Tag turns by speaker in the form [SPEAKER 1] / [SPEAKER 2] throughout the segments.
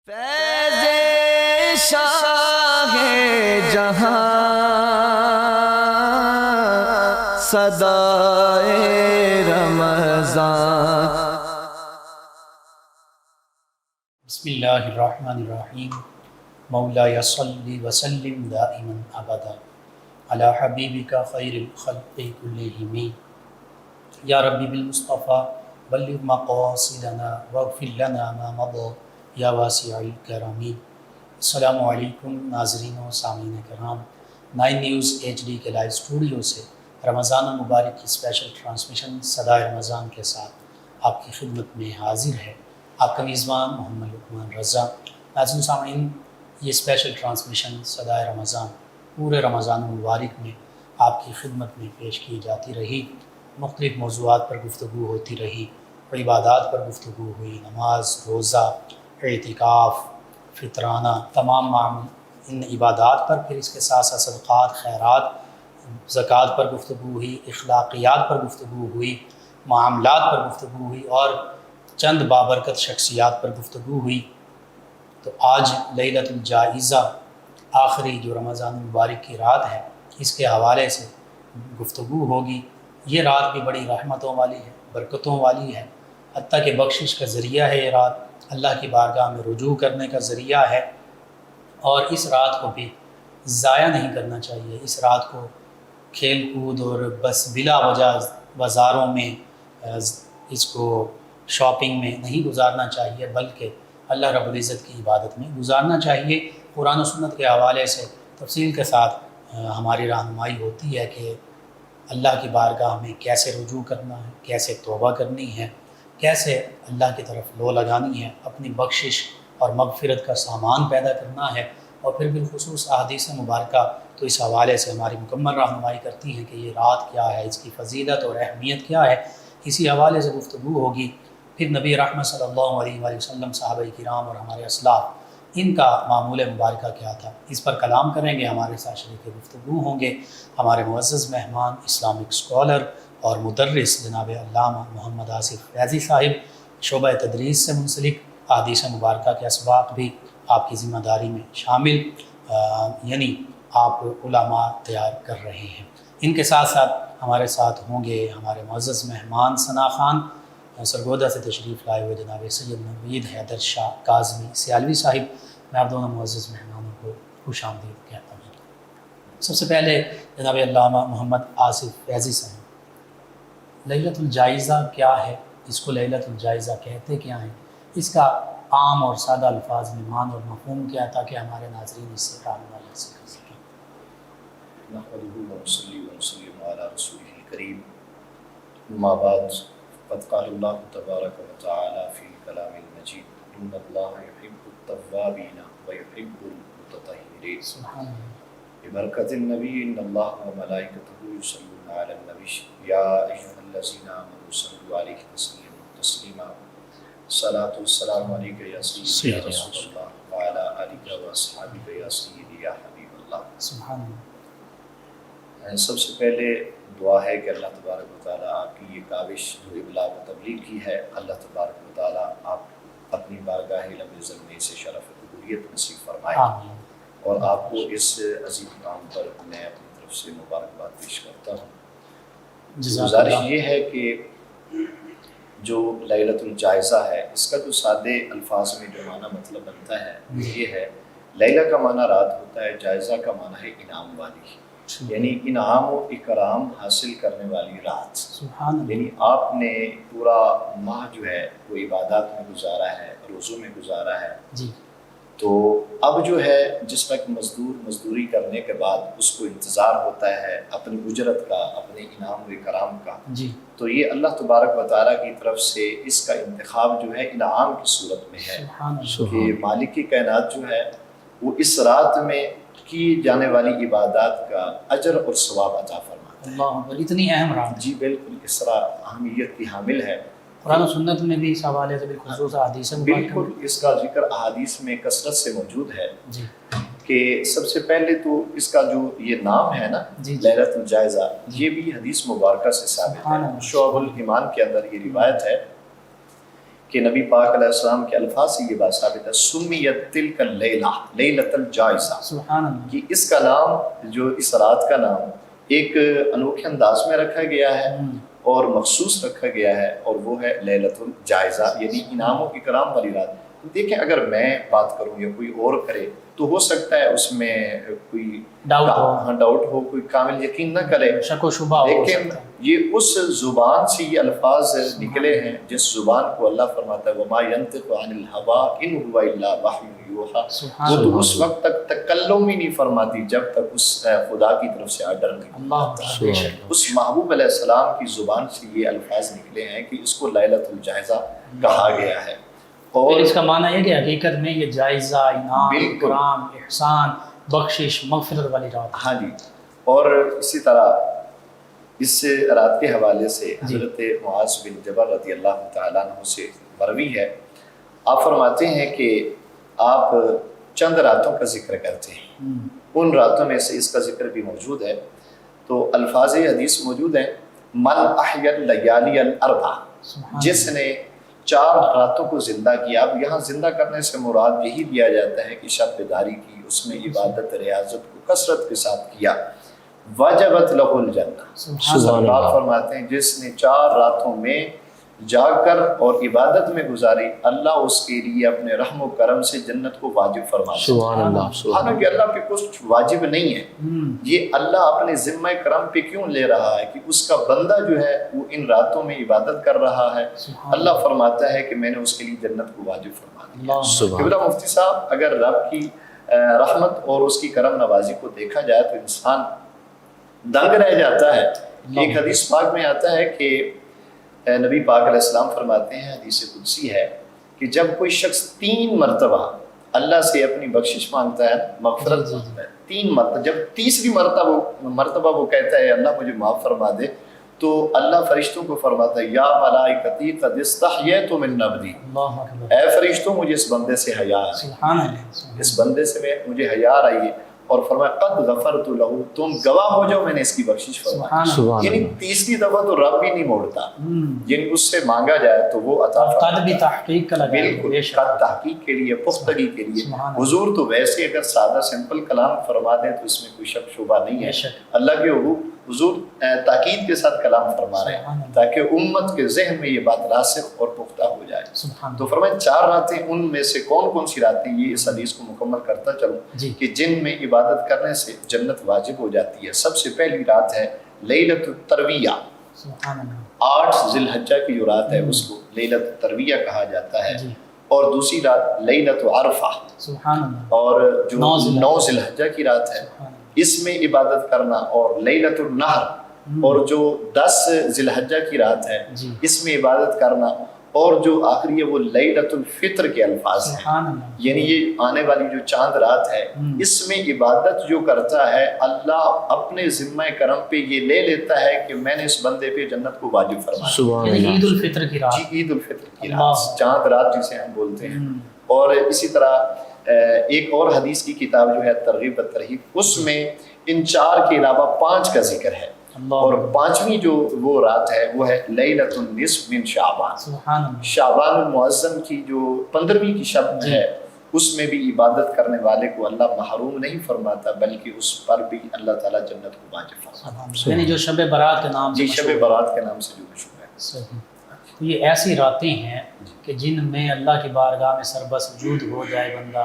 [SPEAKER 1] فیض شاہ جہاں صدائے رمضان۔
[SPEAKER 2] بسم اللہ الرحمن الرحیم۔ مولا صلی وسلم دائما ابدا علی حبیبک خیر الخلق کلہم۔ یا ربی بالمصطفیٰ بلغ مقاصدنا واغفر لنا ما مضى یا واسع الکرم۔ السلام علیکم ناظرین و سامعین کرام، 9 نیوز HD کے لائیو اسٹوڈیو سے رمضان المبارک کی اسپیشل ٹرانسمیشن صدائے رمضان کے ساتھ آپ کی خدمت میں حاضر ہے آپ کا میزبان محمد لقمان رضا۔ ناظرین سامعین، یہ اسپیشل ٹرانسمیشن صدائے رمضان پورے رمضان المبارک میں آپ کی خدمت میں پیش کی جاتی رہی، مختلف موضوعات پر گفتگو ہوتی رہی، عبادات پر گفتگو ہوئی، نماز، روزہ، اعتکاف، فطرانہ، تمام ان عبادات پر، پھر اس کے ساتھ ساتھ صدقات، خیرات، زکوٰۃ پر گفتگو ہوئی، اخلاقیات پر گفتگو ہوئی، معاملات پر گفتگو ہوئی اور چند بابرکت شخصیات پر گفتگو ہوئی۔ تو آج لیلۃ الجائزہ، آخری جو رمضان المبارک کی رات ہے، اس کے حوالے سے گفتگو ہوگی۔ یہ رات بھی بڑی رحمتوں والی ہے، برکتوں والی ہے، حتیٰ کہ بخشش کا ذریعہ ہے۔ یہ رات اللہ کی بارگاہ میں رجوع کرنے کا ذریعہ ہے، اور اس رات کو بھی ضائع نہیں کرنا چاہیے۔ اس رات کو کھیل کود اور بس بلا وجہ بازاروں میں، اس کو شاپنگ میں نہیں گزارنا چاہیے، بلکہ اللہ رب العزت کی عبادت میں گزارنا چاہیے۔ قرآن و سنت کے حوالے سے تفصیل کے ساتھ ہماری رہنمائی ہوتی ہے کہ اللہ کی بارگاہ میں کیسے رجوع کرنا ہے، کیسے توبہ کرنی ہے، کیسے اللہ کی طرف لو لگانی ہے، اپنی بخشش اور مغفرت کا سامان پیدا کرنا ہے، اور پھر بالخصوص احادیث مبارکہ تو اس حوالے سے ہماری مکمل رہنمائی کرتی ہیں کہ یہ رات کیا ہے، اس کی فضیلت اور اہمیت کیا ہے۔ اسی حوالے سے گفتگو ہوگی۔ پھر نبی رحمت صلی اللہ علیہ وآلہ وسلم، صحابہ کرام اور ہمارے اسلاف، ان کا معمول مبارکہ کیا تھا، اس پر کلام کریں گے۔ ہمارے ساتھ شریک گفتگو ہوں گے ہمارے معزز مہمان، اسلامک اسکالر اور مدرس جناب علامہ محمد آصف فیضی صاحب، شعبہ تدریس سے منسلک، احادیث مبارکہ کے اسباق بھی آپ کی ذمہ داری میں شامل، یعنی آپ علماء تیار کر رہے ہیں۔ ان کے ساتھ ساتھ ہمارے ساتھ ہوں گے ہمارے معزز مہمان ثنا خان، سرگودا سے تشریف لائے ہوئے جناب سید نوید حیدر شاہ کاظمی سیالوی صاحب۔ میں آپ دونوں معزز مہمانوں کو خوش آمدید کہتا ہوں۔ سب سے پہلے جناب علامہ محمد آصف فیضی صاحب، لیلۃ الجائزہ کیا ہے، اس کو لیلۃ الجائزہ کہتے کیا ہیں، اس کا عام اور سادہ الفاظ میں معنی اور مفہوم کیا ہے، تاکہ ہمارے ناظرین اس سے رہنمائی حاصل کر سکیں۔
[SPEAKER 3] نحمده ونصلي ونسلم على رسوله الكريم، اما بعد، قد قال الله تبارك وتعالى في الكلام المجيد ان الله يحب التوابين ويحب المتطهرين
[SPEAKER 2] سبحان اللہ۔
[SPEAKER 3] ببركة النبي ان الله وملائكته يصلون على النبي يا ايها الذين امنوا صلوا عليه وسلموا تسليما۔ الصلاة والسلام عليك يا سيدي يا رسول الله وعلى آلك واصحابك يا سيدي يا حبيب الله۔
[SPEAKER 2] سبحان اللہ۔
[SPEAKER 3] سب سے پہلے دعا ہے کہ اللہ تبارک و تعالیٰ آپ کی یہ کاوش جو ابلاغ و تبلیغ کی ہے، اللہ تبارک و تعالیٰ آپ اپنی بارگاہ علم عزت میں اسے شرف قبولیت نصیب فرمائے، اور آپ کو اس عظیم کام پر میں اپنی طرف سے مبارکباد پیش کرتا ہوں۔ گزارش یہ ہے کہ جو لیلۃ الجائزہ ہے، اس کا جو سادے الفاظ میں جو معنی مطلب بنتا ہے یہ ہے، لیلہ کا معنی رات ہوتا ہے، جائزہ کا معنی ہے انعام والی، یعنی انعام و اکرام حاصل کرنے والی رات۔ یعنی آپ نے پورا ماہ جو ہے وہ عبادات میں گزارا ہے، روزوں میں گزارا ہے، تو اب جو ہے جس وقت مزدوری کرنے کے بعد اس کو انتظار ہوتا ہے اپنی اجرت کا، اپنے انعام و اکرام کا، تو یہ اللہ تبارک و تعالیٰ کی طرف سے اس کا انتخاب جو ہے انعام کی صورت میں ہے کہ مالک کی کائنات جو ہے وہ اس رات میں کی جانے والی عبادات کا اجر اور ثواب عطا فرماتا ہے۔
[SPEAKER 2] اللہ، اتنی اہم رات۔
[SPEAKER 3] جی بالکل، اس طرح اہمیت کی حامل ہے۔
[SPEAKER 2] قرآن و سنت میں بھی اس حوالے سے بالخصوص احادیث
[SPEAKER 3] بالکل اس کا ذکر احادیث میں کثرت سے موجود ہے کہ سب سے پہلے تو اس کا جو یہ نام ہے نا لیلۃ الجائزہ، یہ بھی حدیث مبارکہ سے ثابت ہے۔ شعب الایمان کے اندر یہ روایت ہے کہ نبی پاک علیہ السلام کے الفاظ سے یہ بات ثابت ہے، سمیت تلک اللیلہ لیلۃ الجائزہ،
[SPEAKER 2] سبحان اللہ،
[SPEAKER 3] کہ اس کا نام، جو اس رات کا نام ایک انوکھے انداز میں رکھا گیا ہے اور مخصوص رکھا گیا ہے، اور وہ ہے لیلۃ الجائزہ، یعنی انعام و اکرام والی رات۔ دیکھیں اگر میں بات کروں یا کوئی اور کرے تو ہو سکتا ہے اس میں کوئی ڈاؤٹ ہو، کوئی کامل یقین نہ کرے،
[SPEAKER 2] شک و شبہ ہو
[SPEAKER 3] لیکن
[SPEAKER 2] سکتا ہے۔
[SPEAKER 3] یہ اس زبان سے یہ الفاظ نکلے ہیں جس زبان کو اللہ فرماتا ہے وما ينطق عن الهوى ان هو الا وحی یوحی، وہ تو اس وقت تک تکلم ہی نہیں فرماتی جب تک اس خدا کی طرف سے آرڈر نہیں آتا۔ اس محبوب علیہ السلام کی زبان سے یہ الفاظ نکلے ہیں کہ اس کو لیلۃ الجائزہ کہا گیا ہے۔
[SPEAKER 2] اور اس کا معنی ہے کہ حقیقت میں یہ جائزہ، انعام، اکرام، احسان، بخشش، مغفرت والی رات۔
[SPEAKER 3] ہاں جی، اور اسی طرح اس رات کے حوالے سے حضرت معاذ بن جبل رضی اللہ تعالیٰ عنہ سے مروی ہے، آپ فرماتے ہیں کہ آپ چند راتوں کا ذکر کرتے ہیں، ان راتوں میں سے اس کا ذکر بھی موجود ہے، تو الفاظ حدیث موجود ہیں، من احیا اللیالی الاربع، جس نے 4 راتوں کو زندہ کیا۔ اب یہاں زندہ کرنے سے مراد یہی لیا جاتا ہے کہ شب بیداری کی، اس میں عبادت ریاضت کو کثرت کے ساتھ کیا، وجبت لہ الجنہ، سرکار فرماتے ہیں جس نے 4 راتوں میں جاگ کر اور عبادت میں گزاری، اللہ اس کے لیے اپنے رحم و کرم سے جنت کو واجب فرما دیتا ہے۔ حالانکہ اللہ پہ کچھ واجب نہیں ہے، یہ اللہ اپنے ذمہ کرم پہ کیوں لے رہا ہے کہ اس کا بندہ جو ہے وہ ان راتوں میں عبادت کر رہا ہے، اللہ فرماتا ہے کہ میں نے اس کے لیے جنت کو واجب فرما دیا۔ قبلہ مفتی صاحب، اگر رب کی رحمت اور اس کی کرم نوازی کو دیکھا جائے تو انسان دنگ رہ جاتا ہے۔ ایک حدیث پاک میں آتا ہے کہ نبی پاک علیہ السلام فرماتے ہیں، حدیث قدسی ہے، کہ جب کوئی شخص 3 مرتبہ اللہ سے اپنی بخشش مانگتا ہے، مغفرت مانگتا ہے، 3 مرتبہ، جب تیسری مرتبہ وہ کہتا ہے اللہ مجھے معاف فرما دے، تو اللہ فرشتوں کو فرماتا ہے یا ملائکتی قد استحییت من عبدی، اے فرشتوں مجھے اس بندے سے حیا ہے، اس بندے سے مجھے حیا آئی ہے، اور فرمایا قد غفرت لہ، تم گواہ ہو جاؤ میں نے اس کی بخشش فرمائی۔ یعنی تیسری دفعہ تو رب بھی نہیں موڑتا، یعنی اس سے مانگا جائے تو وہ عطا فرماتا ہے۔
[SPEAKER 2] قد بھی تحقیق کا لگا ہے،
[SPEAKER 3] بالکل، قد تحقیق کے لیے، پختگی کے لیے۔ حضور تو ویسے اگر سادہ سمپل کلام فرما دیں تو اس میں کوئی شک شبہ نہیں ہے، اللہ کے حضور تاکید کے ساتھ کلام فرما رہے ہیں تاکہ امت کے ذہن میں یہ بات راسخ اور پختہ ہو جائے۔ تو فرمائیں 4 راتیں، ان میں سے کون کون سی راتیں، یہ اس حدیث کو مکمل کرتا چلوں کہ جن میں عبادت کرنے سے جنت واجب ہو جاتی ہے۔ سب سے پہلی رات ہے لیلۃ الترویہ، 8 ذی الحجہ کی جو رات ہے اس کو لیلۃ الترویہ کہا جاتا ہے، اور دوسری رات لیلۃ عرفہ، اور جو 9 ذی الحجہ کی رات ہے اس میں عبادت کرنا، اور لیلۃ النحر، اور جو 10 ذی الحجہ کی رات ہے اس میں عبادت کرنا، اور جو آخری ہے وہ لیلۃ الفطر کے الفاظ ہیں، یعنی یہ آنے والی جو چاند رات ہے اس میں عبادت جو کرتا ہے اللہ اپنے ذمہ کرم پہ یہ لے لیتا ہے کہ میں نے اس بندے پہ جنت کو واجب فرمایا۔
[SPEAKER 2] عید الفطر کی رات،
[SPEAKER 3] جی عید الفطر کی رات، چاند رات جسے ہم بولتے ہیں۔ اور اسی طرح ایک اور حدیث کی کتاب جو ہے ترغیب و ترہیب، اس میں ان 4 کے علاوہ 5 کا ذکر ہے، اور 5ویں جو وہ رات ہے وہ ہے لیلۃ النصف من شعبان، شعبان المعظم کی جو 15ویں کی شب ہے، اس میں بھی عبادت کرنے والے کو اللہ محروم نہیں فرماتا بلکہ اس پر بھی اللہ تعالیٰ جنت کو واجب فرماتا ہے،
[SPEAKER 2] یعنی جو شب برات کے نام سے،
[SPEAKER 3] جی شب برات کے نام سے جو مشہور ہے۔
[SPEAKER 2] یہ ایسی راتیں ہیں کہ جن میں اللہ کی بارگاہ میں سربس وجود ہو جائے بندہ،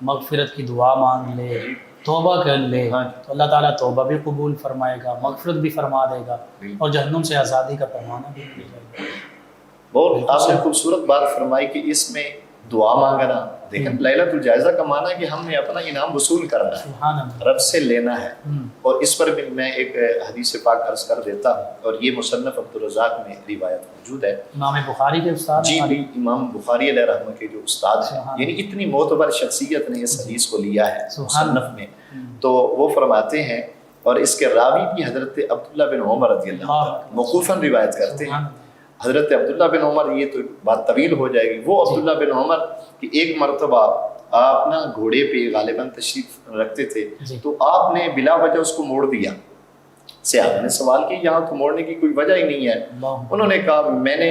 [SPEAKER 2] مغفرت کی دعا مانگ لے، توبہ کر لے تو اللہ تعالیٰ توبہ بھی قبول فرمائے گا، مغفرت بھی فرما دے گا، اور جہنم سے آزادی کا پیمانہ بھی مل جائے گا۔
[SPEAKER 3] اور آپ نے خوبصورت بات فرمائی کہ اس میں دعا مانگنا، دیکھیں لیلۃ الجائزہ کا معنی ہے کہ ہم نے اپنا انعام وصول کرنا ہے، رب سے لینا ہے، اور اس پر بھی میں ایک حدیث پاک عرض کر دیتا ہوں، اور یہ مصنف عبدالرزاق میں روایت موجود ہے، امام بخاری کے استاد، جی امام بخاری علیہ رحمہ کے جو استاد ہیں، یعنی اتنی معتبر شخصیت نے اس حدیث کو لیا ہے مصنف میں، تو وہ فرماتے ہیں، اور اس کے راوی بھی حضرت عبداللہ بن عمر رضی اللہ عنہ موقوفاً روایت کرتے ہیں۔ حضرت عبداللہ بن عمر، یہ تو بات طویل ہو جائے گی، وہ عبداللہ بن عمر کہ ایک مرتبہ آپ نا گھوڑے پہ غالباً تشریف رکھتے تھے، تو آپ نے بلا وجہ اس کو موڑ دیا۔ صحابہ نے سوال کیا یہاں تو موڑنے کی کوئی وجہ ہی نہیں ہے، انہوں نے کہا میں نے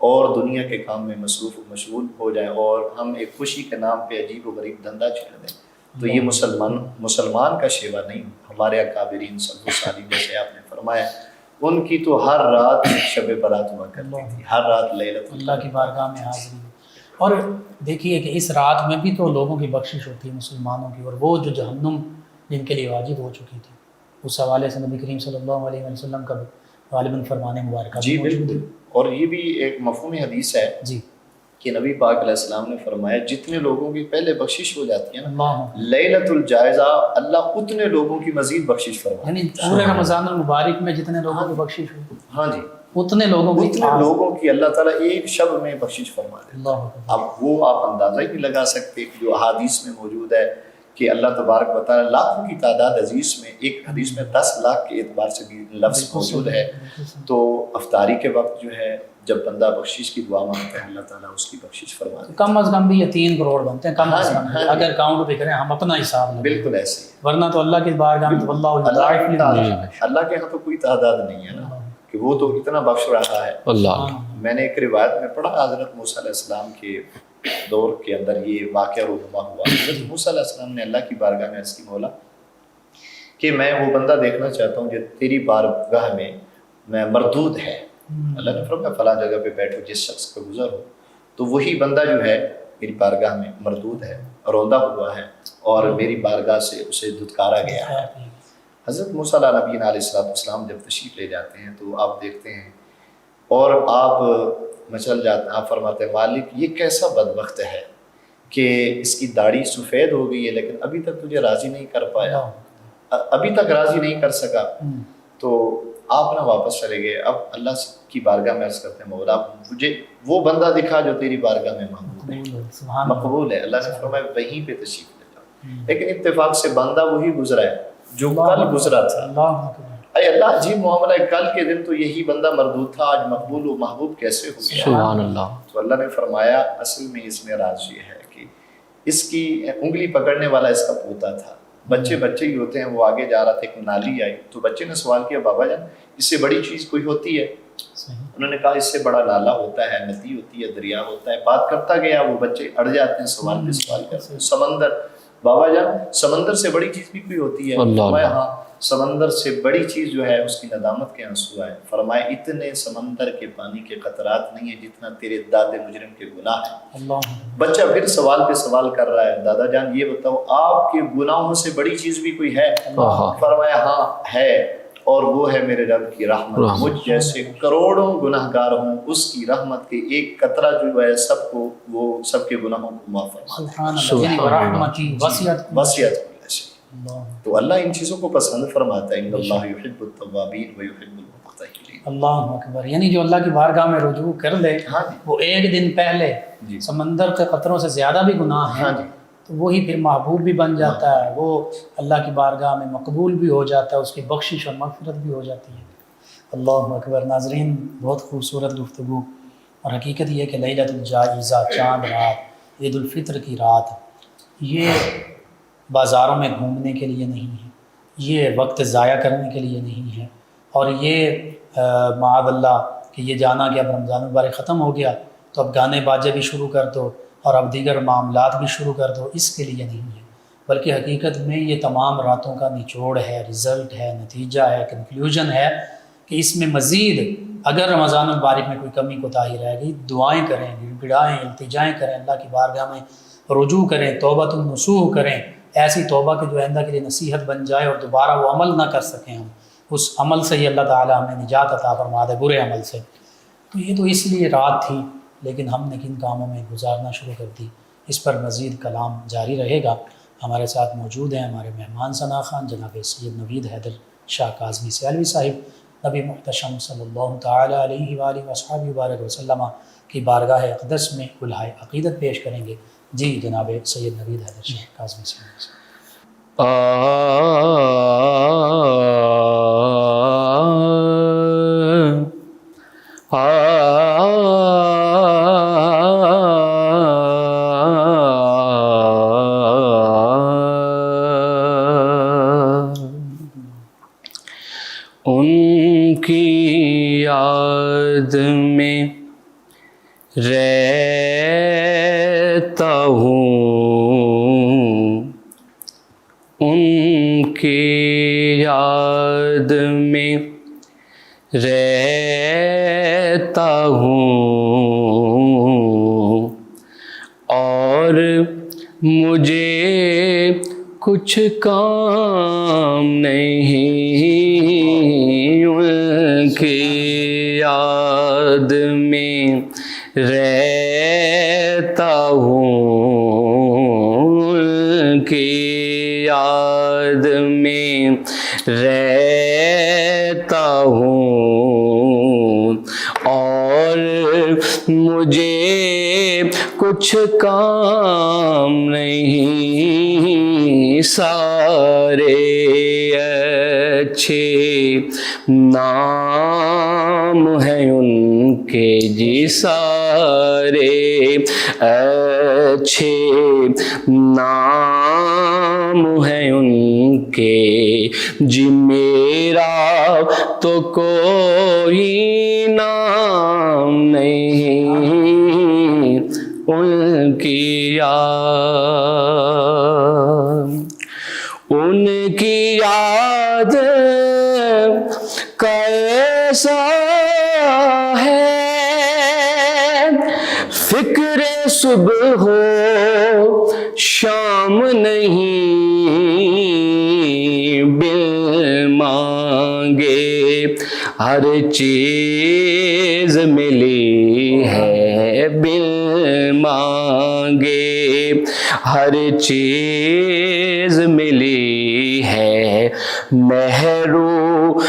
[SPEAKER 3] اور دنیا کے کام میں مصروف و مشغول ہو جائیں اور ہم ایک خوشی کے نام پہ عجیب و غریب دھندا چھیڑ دیں، تو یہ مسلمان کا شیوا نہیں۔ ہمارے اکابرین سلف صالحین جیسے آپ نے فرمایا، ان کی تو ہر رات شب برات ہوا کرتی تھی، ہر رات لیلۃ
[SPEAKER 2] اللہ کی بارگاہ میں حاضری۔ اور دیکھیے کہ اس رات میں بھی تو لوگوں کی بخشش ہوتی ہے مسلمانوں کی، اور وہ جو جہنم جن کے لیے واجب ہو چکی تھی، اس حوالے سے نبی کریم صلی اللہ علیہ وسلم کا غالباً فرمان مبارکہ
[SPEAKER 3] جی
[SPEAKER 2] موجود
[SPEAKER 3] بالکل۔
[SPEAKER 2] ہے۔
[SPEAKER 3] اور یہ بھی ایک مفہوم حدیث ہے
[SPEAKER 2] جی
[SPEAKER 3] کہ نبی پاک علیہ السلام نے فرمایا جتنے لوگوں کی پہلے بخشش ہو جاتی ہے نا
[SPEAKER 2] اللہ،
[SPEAKER 3] لیلۃ الجائزہ، اللہ اتنے لوگوں کی مزید بخشش فرماتا
[SPEAKER 2] یعنی پورے رمضان المبارک میں جتنے لوگوں کی بخشش ہوئی
[SPEAKER 3] ہے۔ ہاں جی،
[SPEAKER 2] اتنے لوگوں کی
[SPEAKER 3] اتنے لوگوں کی اللہ تعالیٰ ایک شب میں بخشش فرما دیتا ہے۔
[SPEAKER 2] اللہ اکبر۔
[SPEAKER 3] اب وہ آپ اندازہ ہی نہیں لگا سکتے جو احادیث میں موجود ہے کہ اللہ تبارک و تعالیٰ لاکھوں کی تعداد عزیز میں، ایک حدیث میں 10 لاکھ کے اعتبار سے بھی لفظ موجود ہے۔ تو افطاری کے وقت جو ہے جب بندہ بخشش کی دعا مانگتا ہے اللہ تعالیٰ اس کی بخشش فرما دیتا ہے۔
[SPEAKER 2] کم از کم بھی یہ 3 کروڑ بنتے ہیں، کم از کم
[SPEAKER 3] ہاں جی۔
[SPEAKER 2] اگر کاؤنٹ بھی کریں ہم اپنا حساب لیں،
[SPEAKER 3] بالکل ایسے ہی
[SPEAKER 2] ورنہ تو اللہ کی بارگاہ میں تو
[SPEAKER 3] اللہ کے ہاں تو کوئی تعداد نہیں ہے نا کہ وہ تو اتنا بخش رہا ہے۔
[SPEAKER 1] اللہ
[SPEAKER 3] میں نے ایک روایت میں پڑھا حضرت موسیٰ علیہ السلام کے دور کے اندر یہ واقعہ رونما ہوا۔ حضرت موسیٰ علیہ السلام نے اللہ کی بارگاہ میں عرض کی، مولا کہ میں وہ بندہ دیکھنا چاہتا ہوں جو تیری بارگاہ میں مردود ہے۔ اللہ نے فرمایا فلاں جگہ پہ بیٹھو، جس شخص کا گزر ہو تو وہی بندہ جو ہے میری بارگاہ میں مردود ہے، روندا ہوا ہے اور میری بارگاہ سے اسے دھتکارا گیا ہے۔ حضرت موسیٰ علیہ نبی علیہ السلام جب تشریف لے جاتے ہیں تو آپ دیکھتے ہیں اور آپ مچل جاتے ہیں، آپ فرماتے ہیں مالک یہ کیسا بدبخت ہے کہ اس کی داڑھی سفید ہو گئی ہے لیکن ابھی تک تجھے راضی نہیں کر پایا، ابھی تک راضی نہیں کر سکا۔ تو آپ نہ واپس چلے گئے۔ اب اللہ کی بارگاہ میں عرض کرتے ہیں مولا مجھے وہ بندہ دکھا جو تیری بارگاہ میں محبوب ہے، مقبول ہے۔ اللہ نے فرمایا وہیں پہ تشریف لے جاؤ، لیکن اتفاق سے بندہ وہی گزرا ہے جو کل گزرا تھا۔ اے اللہ عجیب معاملہ ہے، کل کے دن تو یہی بندہ مردود تھا، آج مقبول و محبوب کیسے ہو گیا؟
[SPEAKER 1] سبحان اللہ۔
[SPEAKER 3] تو اللہ نے فرمایا اصل میں اس میں راز یہ ہے کہ اس کی انگلی پکڑنے والا اس کا پوتا تھا۔ بچے ہی ہوتے ہیں، وہ آگے جا رہا تھا، ایک نالی آئی تو بچے نے سوال کیا بابا جان اس سے بڑی چیز کوئی ہوتی ہے؟ انہوں نے کہا اس سے بڑا نالا ہوتا ہے، ندی ہوتی ہے، دریا ہوتا ہے۔ بات کرتا گیا، وہ بچے اڑ جاتے ہیں، سوال پہ سوال کرتے ہیں۔ سمندر، بابا جان سمندر سے بڑی چیز بھی کوئی ہوتی ہے؟ فرمایا ہاں سمندر سے بڑی چیز جو ہے اس کی ندامت کے آنسو ہے۔ فرمایا اتنے سمندر کے پانی کے قطرات نہیں ہیں جتنا تیرے داد مجرم کے گناہ ہیں۔ بچہ پھر سوال پہ سوال کر رہا ہے، دادا جان یہ بتاؤ آپ کے گناہوں سے بڑی چیز بھی کوئی ہے؟ فرمایا ہاں ہے، اور وہ ہے میرے رب کی رحمت۔ مجھ جیسے کروڑوں گناہ گار ہوں، اس کی رحمت کے ایک قطرہ جو ہے سب کو، وہ سب کے گناہوں کو معاف فرماتا ہے۔ وسعت تو اللہ ان چیزوں کو پسند فرماتا ہے۔ ان اللہ یحب التوابین ویحب المتطہرین۔
[SPEAKER 2] اللہ اکبر، یعنی جو اللہ کی بارگاہ میں رجوع کر لے وہ ایک دن پہلے سمندر کے قطروں سے زیادہ بھی گناہ ہیں تو وہی پھر محبوب بھی بن جاتا ہے، وہ اللہ کی بارگاہ میں مقبول بھی ہو جاتا ہے، اس کی بخشش اور مغفرت بھی ہو جاتی ہے۔ اللہ اکبر۔ ناظرین بہت خوبصورت گفتگو، اور حقیقت یہ کہ لیلۃ الجائزہ، چاند رات، عید الفطر کی رات، یہ بازاروں میں گھومنے کے لیے نہیں ہے، یہ وقت ضائع کرنے کے لیے نہیں ہے، اور یہ معاذ اللہ کہ یہ جانا کہ اب رمضان مبارک ختم ہو گیا تو اب گانے باجے بھی شروع کر دو اور اب دیگر معاملات بھی شروع کر دو، اس کے لیے نہیں ہے، بلکہ حقیقت میں یہ تمام راتوں کا نچوڑ ہے، رزلٹ ہے، نتیجہ ہے، کنکلیوژن ہے کہ اس میں مزید اگر رمضان مبارک میں کوئی کمی کوتاہی رہ گئی، دعائیں کریں، گڑگڑائیں، التجائیں کریں، اللہ کی بارگاہ میں رجوع کریں، توبۃ النصوح کریں، ایسی توبہ کہ جو آئندہ کے لیے نصیحت بن جائے اور دوبارہ وہ عمل نہ کر سکیں ہم، اس عمل سے ہی اللہ تعالیٰ ہمیں نجات عطا فرما دے، برے عمل سے۔ تو یہ تو اس لیے رات تھی، لیکن ہم نے کن کاموں میں گزارنا شروع کر دی، اس پر مزید کلام جاری رہے گا۔ ہمارے ساتھ موجود ہیں ہمارے مہمان ثنا خان جناب سید نوید حیدر شاہ کاظمی سیالوی صاحب، نبی محتشم صلی اللہ تعالیٰ علیہ وآلہ وصحبہ وبارک وسلم کی بارگاہ اقدس میں الہائے عقیدت پیش کریں گے۔ جی جناب سید نوید حیدر شاہ کاظمی سیالوی صاحب۔
[SPEAKER 1] ان کی یاد میں رہتا ہوں ان کی یاد میں رہتا ہوں، اور مجھے کچھ کام نہیں ان کی یاد میں رہتا ہوں، ان کی یاد میں رہتا ہوں، اور مجھے کچھ کام نہیں، سارے اچھے نام ہیں ان کے جی، سارے اچھے نام ہیں ان کے جی، میرا تو کوئی نام نہیں ان کی یاد، ان کی یاد کیسا ہے فکر صبح ہو شام نہیں، بل مانگے ہر چیز ملی ہے، بل مانگے ہر چیز ملی ہے، محرومی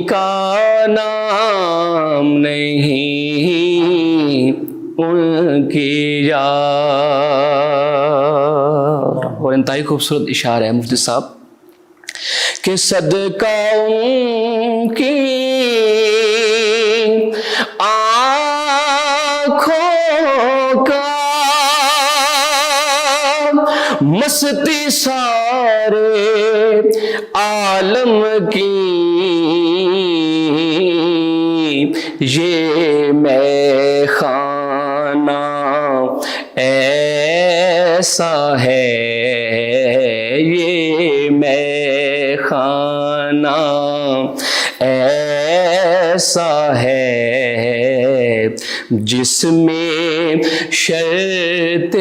[SPEAKER 1] کا نام نہیں ان کی یاد۔ اور انتہائی خوبصورت اشعار ہے مفتی صاحب کہ صدقہ ان کی آنکھوں کا، مستی سارے عالم کی، یہ میں خانہ ایسا ہے، یہ میں خانہ ایسا ہے جس میں شرط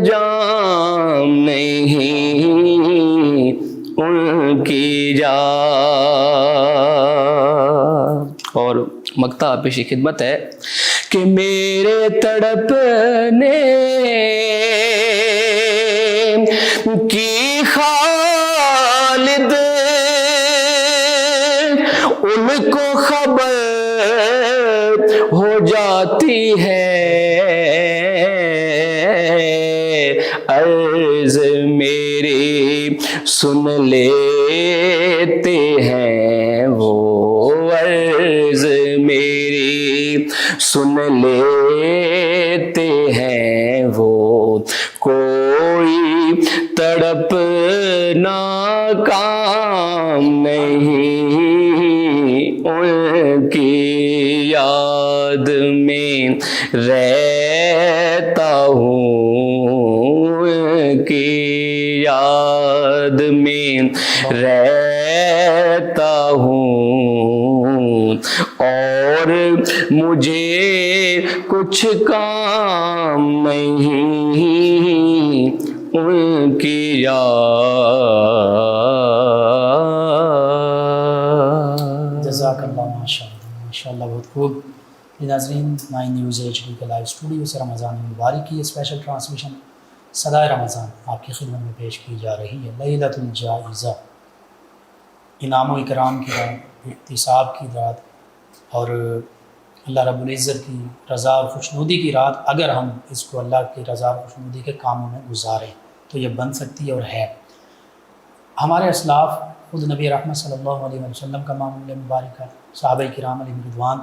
[SPEAKER 1] جام نہیں ان کی یاد۔ اور مقطع پیش خدمت ہے کہ میرے تڑپنے کی خالد ان کو خبر ہو جاتی ہے، عرض میری سن لیتے ہیں وہ، عرض میری سن لیتے ہیں وہ، کوئی تڑپنا کام نہیں ان کی یاد میں رہتا ہوں، ان کی یاد میں رہتا ہوں، اور مجھے کچھ کام نہیں ان کی یاد۔
[SPEAKER 2] جزاک اللہ، ماشاء اللہ ماشاء اللہ، بہت خوب۔ ناظرین، 9 نیوز HD کے لائیو اسٹوڈیو سے رمضان مبارک کی اسپیشل ٹرانسمیشن صدائے رمضان آپ کی خدمت میں پیش کی جا رہی ہے۔ لیلۃ الجائزہ، انعام و اکرام کی رات، احتساب کی رات، اور اللہ رب العزت کی رضا اور خوشنودی کی رات، اگر ہم اس کو اللہ کی رضا اور خوشنودی کے کاموں میں گزاریں تو یہ بن سکتی ہے اور ہے۔ ہمارے اسلاف، خود نبی رحمت صلی اللہ علیہ وسلم کا معمول مبارک ہے، صحابہ کرام علیہ رضوان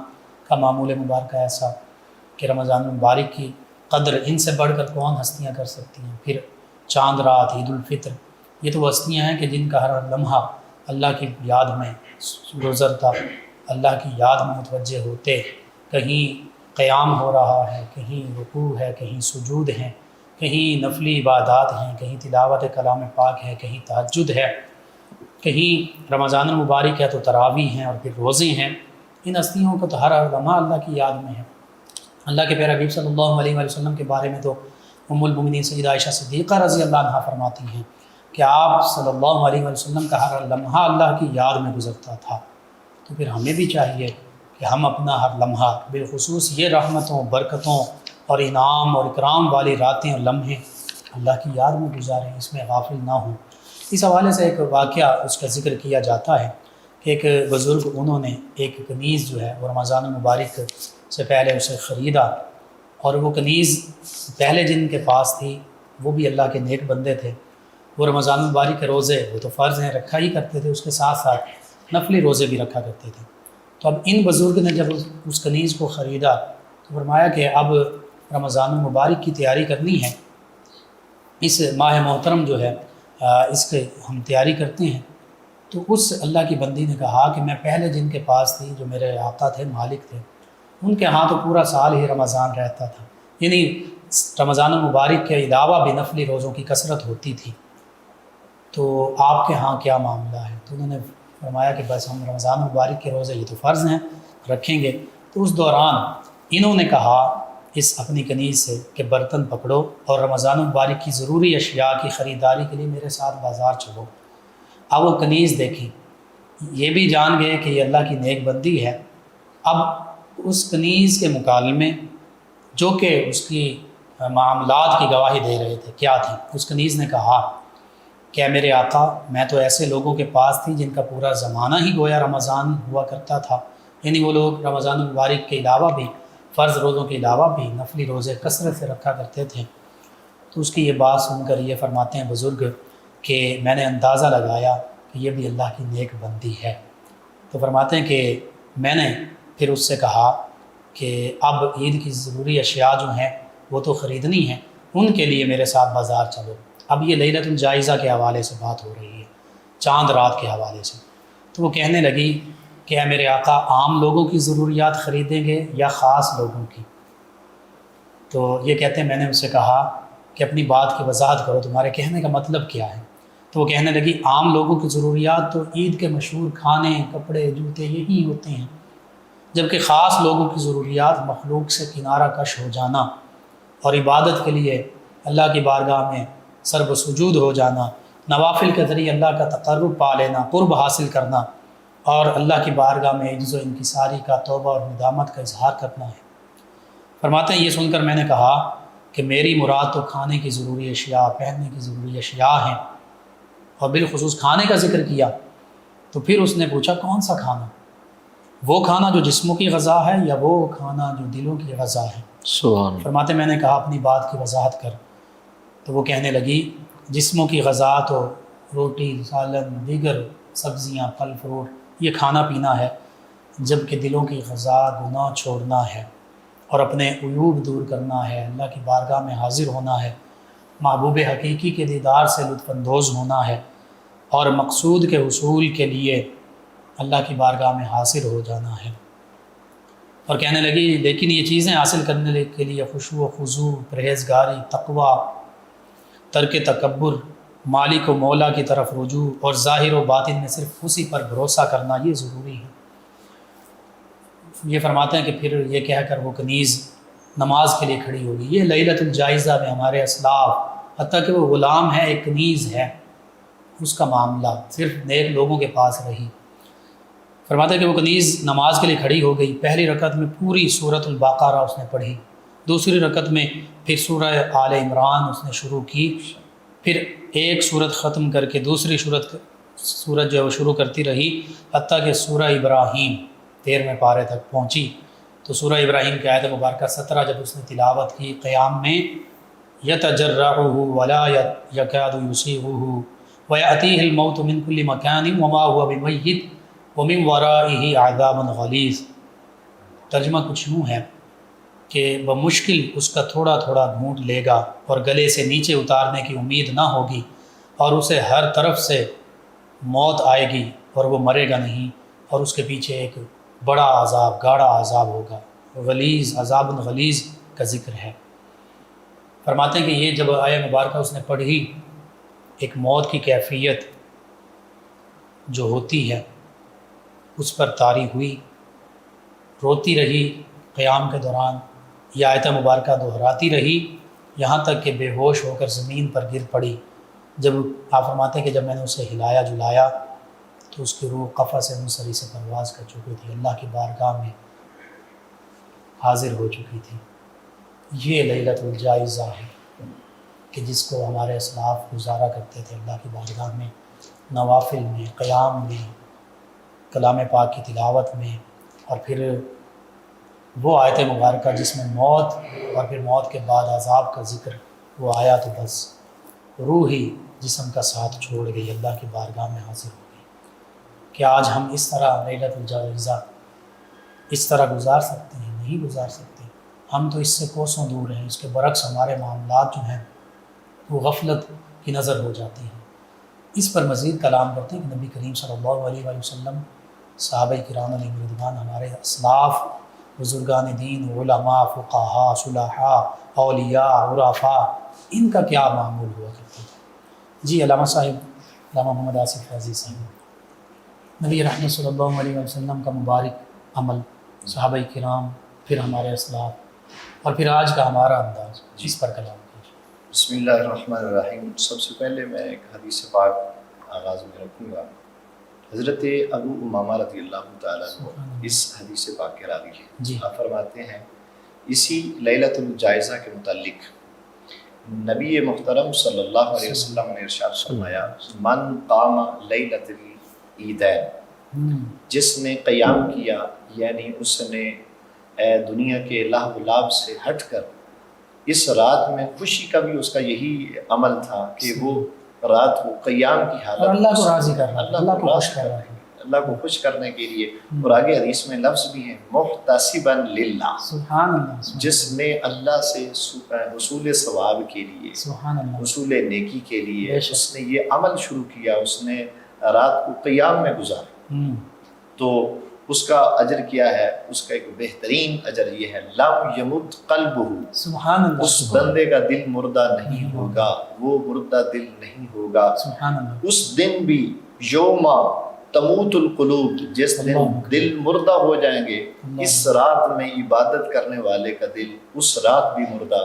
[SPEAKER 2] کا معمول مبارک ایسا کہ رمضان مبارک کی قدر ان سے بڑھ کر کون ہستیاں کر سکتی ہیں۔ پھر چاند رات، عید الفطر، یہ تو ہستیاں ہیں کہ جن کا ہر لمحہ اللہ کی یاد میں گزرتا، اللہ کی یاد میں متوجہ ہوتے، کہیں قیام ہو رہا ہے، کہیں رکوع ہے، کہیں سجود ہیں، کہیں نفلی عبادات ہیں، کہیں تلاوت کلام پاک ہے، کہیں تہجد ہے، کہیں رمضان المبارک ہے تو تراویح ہیں اور پھر روزے ہیں۔ ان ہستیوں کو تو ہر لمحہ اللہ کی یاد میں ہے۔ اللہ کے پیارے حبیب صلی اللہ علیہ وآلہ وسلم کے بارے میں تو ام المؤمنین سیدہ عائشہ صدیقہ رضی اللہ عنہا فرماتی ہیں کہ آپ صلی اللہ علیہ وآلہ وسلم کا ہر لمحہ اللہ کی یاد میں گزرتا تھا۔ تو پھر ہمیں بھی چاہیے کہ ہم اپنا ہر لمحہ، بالخصوص یہ رحمتوں، برکتوں اور انعام اور اکرام والی راتیں اور لمحے اللہ کی یاد میں گزاریں، اس میں غافل نہ ہوں۔ اس حوالے سے ایک واقعہ اس کا ذکر کیا جاتا ہے کہ ایک بزرگ انہوں نے ایک کنیز جو ہے وہ رمضان المبارک سے پہلے اسے خریدا، اور وہ کنیز پہلے جن کے پاس تھی وہ بھی اللہ کے نیک بندے تھے۔ وہ رمضان المبارک کے روزے وہ تو فرض ہیں رکھا ہی کرتے تھے، اس کے ساتھ ساتھ نفلی روزے بھی رکھا کرتے تھے۔ تو اب ان بزرگ نے جب اس کنیز کو خریدا تو فرمایا کہ اب رمضان المبارک کی تیاری کرنی ہے، اس ماہ محترم جو ہے اس کے ہم تیاری کرتے ہیں۔ تو اس اللہ کی بندی نے کہا کہ میں پہلے جن کے پاس تھی، جو میرے آقا تھے، مالک تھے، ان کے ہاں تو پورا سال ہی رمضان رہتا تھا، یعنی رمضان المبارک کے علاوہ بھی نفلی روزوں کی کثرت ہوتی تھی، تو آپ کے ہاں کیا معاملہ ہے؟ تو انہوں نے فرمایا کہ بس ہم رمضان المبارک کے روزے یہ تو فرض ہیں رکھیں گے۔ تو اس دوران انہوں نے کہا اس اپنی کنیز سے کہ برتن پکڑو اور رمضان المبارک کی ضروری اشیاء کی خریداری کے لیے میرے ساتھ بازار چلو۔ اب وہ کنیز دیکھی، یہ بھی جان گئے کہ یہ اللہ کی نیک بندی ہے۔ اب اس کنیز کے مکالمے جو کہ اس کی معاملات کی گواہی دے رہے تھے کیا تھی؟ اس کنیز نے کہا کہ میرے آقا، میں تو ایسے لوگوں کے پاس تھی جن کا پورا زمانہ ہی گویا رمضان ہوا کرتا تھا، یعنی وہ لوگ رمضان المبارک کے علاوہ بھی، فرض روزوں کے علاوہ بھی نفلی روزے کثرت سے رکھا کرتے تھے۔ تو اس کی یہ بات سن کر یہ فرماتے ہیں بزرگ کہ میں نے اندازہ لگایا کہ یہ بھی اللہ کی نیک بندی ہے۔ تو فرماتے ہیں کہ میں نے پھر اس سے کہا کہ اب عید کی ضروری اشیاء جو ہیں وہ تو خریدنی ہیں، ان کے لیے میرے ساتھ بازار چلو۔ اب یہ لیلۃ الجائزہ کے حوالے سے بات ہو رہی ہے، چاند رات کے حوالے سے۔ تو وہ کہنے لگی کہ اے میرے آقا، عام لوگوں کی ضروریات خریدیں گے یا خاص لوگوں کی؟ تو یہ کہتے ہیں میں نے ان سے کہا کہ اپنی بات کی وضاحت کرو، تمہارے کہنے کا مطلب کیا ہے؟ تو وہ کہنے لگی عام لوگوں کی ضروریات تو عید کے مشہور کھانے، کپڑے، جوتے یہی ہوتے ہیں، جبکہ خاص لوگوں کی ضروریات مخلوق سے کنارہ کش ہو جانا اور عبادت کے لیے اللہ کی بارگاہ میں سر و سجود ہو جانا، نوافل کے ذریعے اللہ کا تقرب پا لینا، قرب حاصل کرنا، اور اللہ کی بارگاہ میں عجز و انکساری کا، توبہ اور ندامت کا اظہار کرنا ہے۔ فرماتے ہیں یہ سن کر میں نے کہا کہ میری مراد تو کھانے کی ضروری اشیاء، پہننے کی ضروری اشیاء ہیں، اور بالخصوص کھانے کا ذکر کیا۔ تو پھر اس نے پوچھا کون سا کھانا؟ وہ کھانا جو جسموں کی غذا ہے یا وہ کھانا جو دلوں کی غذا ہے؟
[SPEAKER 1] سبحان۔
[SPEAKER 2] فرماتے میں نے کہا اپنی بات کی وضاحت کر۔ تو وہ کہنے لگی جسموں کی غذا تو روٹی، سالن، دیگر سبزیاں، پھل فروٹ، یہ کھانا پینا ہے، جبکہ دلوں کی غذا گناہ چھوڑنا ہے اور اپنے عیوب دور کرنا ہے، اللہ کی بارگاہ میں حاضر ہونا ہے، محبوب حقیقی کے دیدار سے لطف اندوز ہونا ہے، اور مقصود کے حصول کے لیے اللہ کی بارگاہ میں حاضر ہو جانا ہے۔ اور کہنے لگی لیکن یہ چیزیں حاصل کرنے کے لیے خشوع و خضوع، پرہیزگاری، تقوی، ترک تکبر، مالک و مولا کی طرف رجوع، اور ظاہر و باطن میں صرف اسی پر بھروسہ کرنا یہ ضروری ہے۔ یہ فرماتے ہیں کہ پھر یہ کہہ کر وہ کنیز نماز کے لیے کھڑی ہوگی۔ یہ لیلۃ الجائزہ میں ہمارے اسلاف، حتیٰ کہ وہ غلام ہے، ایک کنیز ہے، اس کا معاملہ صرف نیک لوگوں کے پاس رہی۔ فرماتے ہیں کہ وہ کنیز نماز کے لیے کھڑی ہو گئی۔ پہلی رکعت میں پوری سورۃ البقرہ اس نے پڑھی، دوسری رکعت میں پھر سورہ آل عمران اس نے شروع کی، پھر ایک سورت ختم کر کے دوسری سورت جو ہے وہ شروع کرتی رہی، حتیٰ کہ سورہ ابراہیم 13ویں پارے تک پہنچی۔ تو سورہ ابراہیم کی آیت مبارکہ 17 جب اس نے تلاوت کی قیام میں، یتجرعہ ولا یکاد یسیغہ ویأتیہ الموت من کل مکان وما هو بمیت ومن ورائہ عذاب غلیظ۔ ترجمہ کچھ یوں ہے کہ بمشکل اس کا تھوڑا تھوڑا گھونٹ لے گا اور گلے سے نیچے اتارنے کی امید نہ ہوگی، اور اسے ہر طرف سے موت آئے گی اور وہ مرے گا نہیں، اور اس کے پیچھے ایک بڑا عذاب، گاڑا عذاب ہوگا۔ غلیظ، عذاب غلیظ کا ذکر ہے۔ فرماتے ہیں کہ یہ جب آیہ مبارکہ اس نے پڑھی، ایک موت کی کیفیت جو ہوتی ہے اس پر طاری ہوئی، روتی رہی قیام کے دوران، یہ آیت مبارکہ دہراتی رہی یہاں تک کہ بے ہوش ہو کر زمین پر گر پڑی۔ جب آپ فرماتے ہیں کہ جب میں نے اسے ہلایا جلایا تو اس کی روح قفا سے منصری سے پرواز کر چکی تھی، اللہ کی بارگاہ میں حاضر ہو چکی تھی۔ یہ لیلۃ الجائزہ ہے کہ جس کو ہمارے اسلاف گزارا کرتے تھے اللہ کی بارگاہ میں، نوافل میں، قیام میں، کلام پاک کی تلاوت میں، اور پھر وہ آیت مبارکہ جس میں موت اور پھر موت کے بعد عذاب کا ذکر وہ آیا تو بس روح ہی جسم کا ساتھ چھوڑ گئی، اللہ کی بارگاہ میں حاضر ہو گئی۔ کہ آج ہم اس طرح لیلۃ الجائزہ اس طرح گزار سکتے ہیں؟ نہیں گزار سکتے، ہم تو اس سے کوسوں دور ہیں۔ اس کے برعکس ہمارے معاملات جو ہیں وہ غفلت کی نظر ہو جاتی ہیں۔ اس پر مزید کلام کرتے ہیں کہ نبی کریم صلی اللہ علیہ وآلہ وسلم، صحابہ کرام علیہم رضوان، ہمارے اسلاف، بزرگان دین، علماء، فقہاء، صلحاء، اولیاء، عرفاء، ان کا کیا معمول ہوا کرتا تھا؟ جی علامہ صاحب، علامہ محمد آصف فیضی صاحب، نبی رحمت صلی اللہ علیہ وسلم کا مبارک عمل، صحابہ کرام، پھر ہمارے اسلاف، اور پھر آج کا ہمارا انداز، اس پر کلام کیجیے۔
[SPEAKER 3] بسم اللہ الرحمن الرحیم۔ سب سے پہلے میں ایک حدیث پاک آغاز میں رکھوں گا۔ حضرت ابو امامہ رضی اللہ تعالیٰ عنہ اس حدیث پاک کے راوی ہیں۔
[SPEAKER 2] جی
[SPEAKER 3] آپ فرماتے ہیں اسی لیلۃ الجائزہ کے متعلق نبی محترم صلی اللہ علیہ وسلم نے ارشاد فرمایا، من قام لیلۃ العیدین، جس نے قیام کیا، یعنی اس نے دنیا کے لہو و لعب سے ہٹ کر اس رات میں خوشی کا بھی اس کا یہی عمل تھا کہ وہ رات کو قیام کی حالت،
[SPEAKER 2] اور اللہ کو راضی کر رہا ہے، اللہ کو خوش کر رہا ہے،
[SPEAKER 3] اللہ کو خوش کرنے کے لیے۔ اور آگے حدیث میں لفظ بھی ہیں محتسبا للہ،
[SPEAKER 2] سبحان اللہ،
[SPEAKER 3] جس نے اللہ سے حصول ثواب کے لیے،
[SPEAKER 2] سبحان اللہ،
[SPEAKER 3] حصول نیکی کے لیے
[SPEAKER 2] بے شک،
[SPEAKER 3] اس نے یہ عمل شروع کیا، اس نے رات کو قیام میں گزارا، تو اس کا اجر کیا ہے؟ اس کا ایک بہترین اجر یہ ہے، لم یمت قلبہ،
[SPEAKER 2] سبحان اللہ،
[SPEAKER 3] اس بندے کا دل مردہ نہیں ہوگا، وہ مردہ دل نہیں ہوگا
[SPEAKER 2] سبحان اللہ،
[SPEAKER 3] اس دن بھی، یوم تموت القلوب، جس دن دل مردہ ہو جائیں گے، اس رات میں عبادت کرنے والے کا دل اس رات بھی مردہ،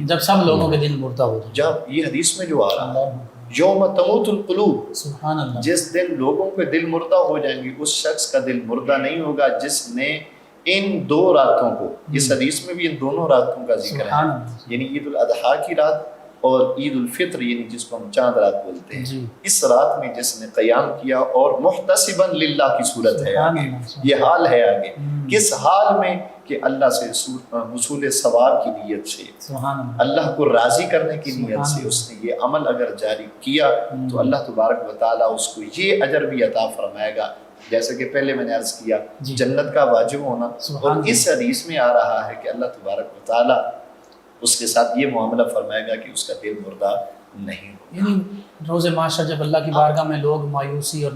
[SPEAKER 2] جب سب لوگوں کے دل مردہ ہو جائیں،
[SPEAKER 3] جب یہ حدیث میں جو آ رہا ہے
[SPEAKER 2] اللہ،
[SPEAKER 3] یوم تموت القلوب،
[SPEAKER 2] سبحان اللہ،
[SPEAKER 3] جس دن لوگوں کے دل مردہ ہو جائیں گے، اس شخص کا دل مردہ نہیں ہوگا جس نے ان دو راتوں کو، اس حدیث میں بھی ان دونوں راتوں کا ذکر ہے،
[SPEAKER 2] سبحان اللہ،
[SPEAKER 3] یعنی عید الاضحیٰ کی رات اور عید الفطر، یعنی جس کو ہم چاند رات بولتے ہیں،
[SPEAKER 2] جی،
[SPEAKER 3] اس رات میں جس نے قیام کیا اور محتسبا للہ کی صورت ہے
[SPEAKER 2] سبحان
[SPEAKER 3] آگے،
[SPEAKER 2] اللہ،
[SPEAKER 3] یہ حال ہے آگے، کس حال میں؟ کہ اللہ سے حصول ثواب کی نیت سے،
[SPEAKER 2] سبحان اللہ،
[SPEAKER 3] اللہ کو راضی کرنے کی نیت سے
[SPEAKER 2] سبحان
[SPEAKER 3] اس نے یہ عمل اگر جاری کیا تو اللہ تبارک و تعالیٰ اس کو یہ اجر بھی عطا فرمائے گا، جیسے کہ پہلے میں نے عرض کیا
[SPEAKER 2] جی،
[SPEAKER 3] جنت کا واجب ہونا،
[SPEAKER 2] سبحان
[SPEAKER 3] اور اس حدیث میں آ رہا ہے کہ اللہ تبارک و تعالیٰ اس کے ساتھ یہ معاملہ فرمائے گا کہ اس کا دل مردہ نہیں ہوگا۔
[SPEAKER 2] یعنی روز معاشر جب اللہ کی بارگاہ میں لوگ مایوسی اور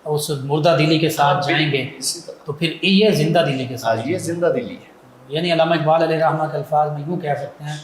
[SPEAKER 2] اس مردہ دلی کے ساتھ جائیں گے
[SPEAKER 3] اسی طرح
[SPEAKER 2] تو پھر یہ زندہ دلی کے ساتھ،
[SPEAKER 3] آج یہ زندہ دلی ہے،
[SPEAKER 2] یعنی علامہ اقبال علیہ رحمہ کے الفاظ میں یوں کہہ سکتے ہیں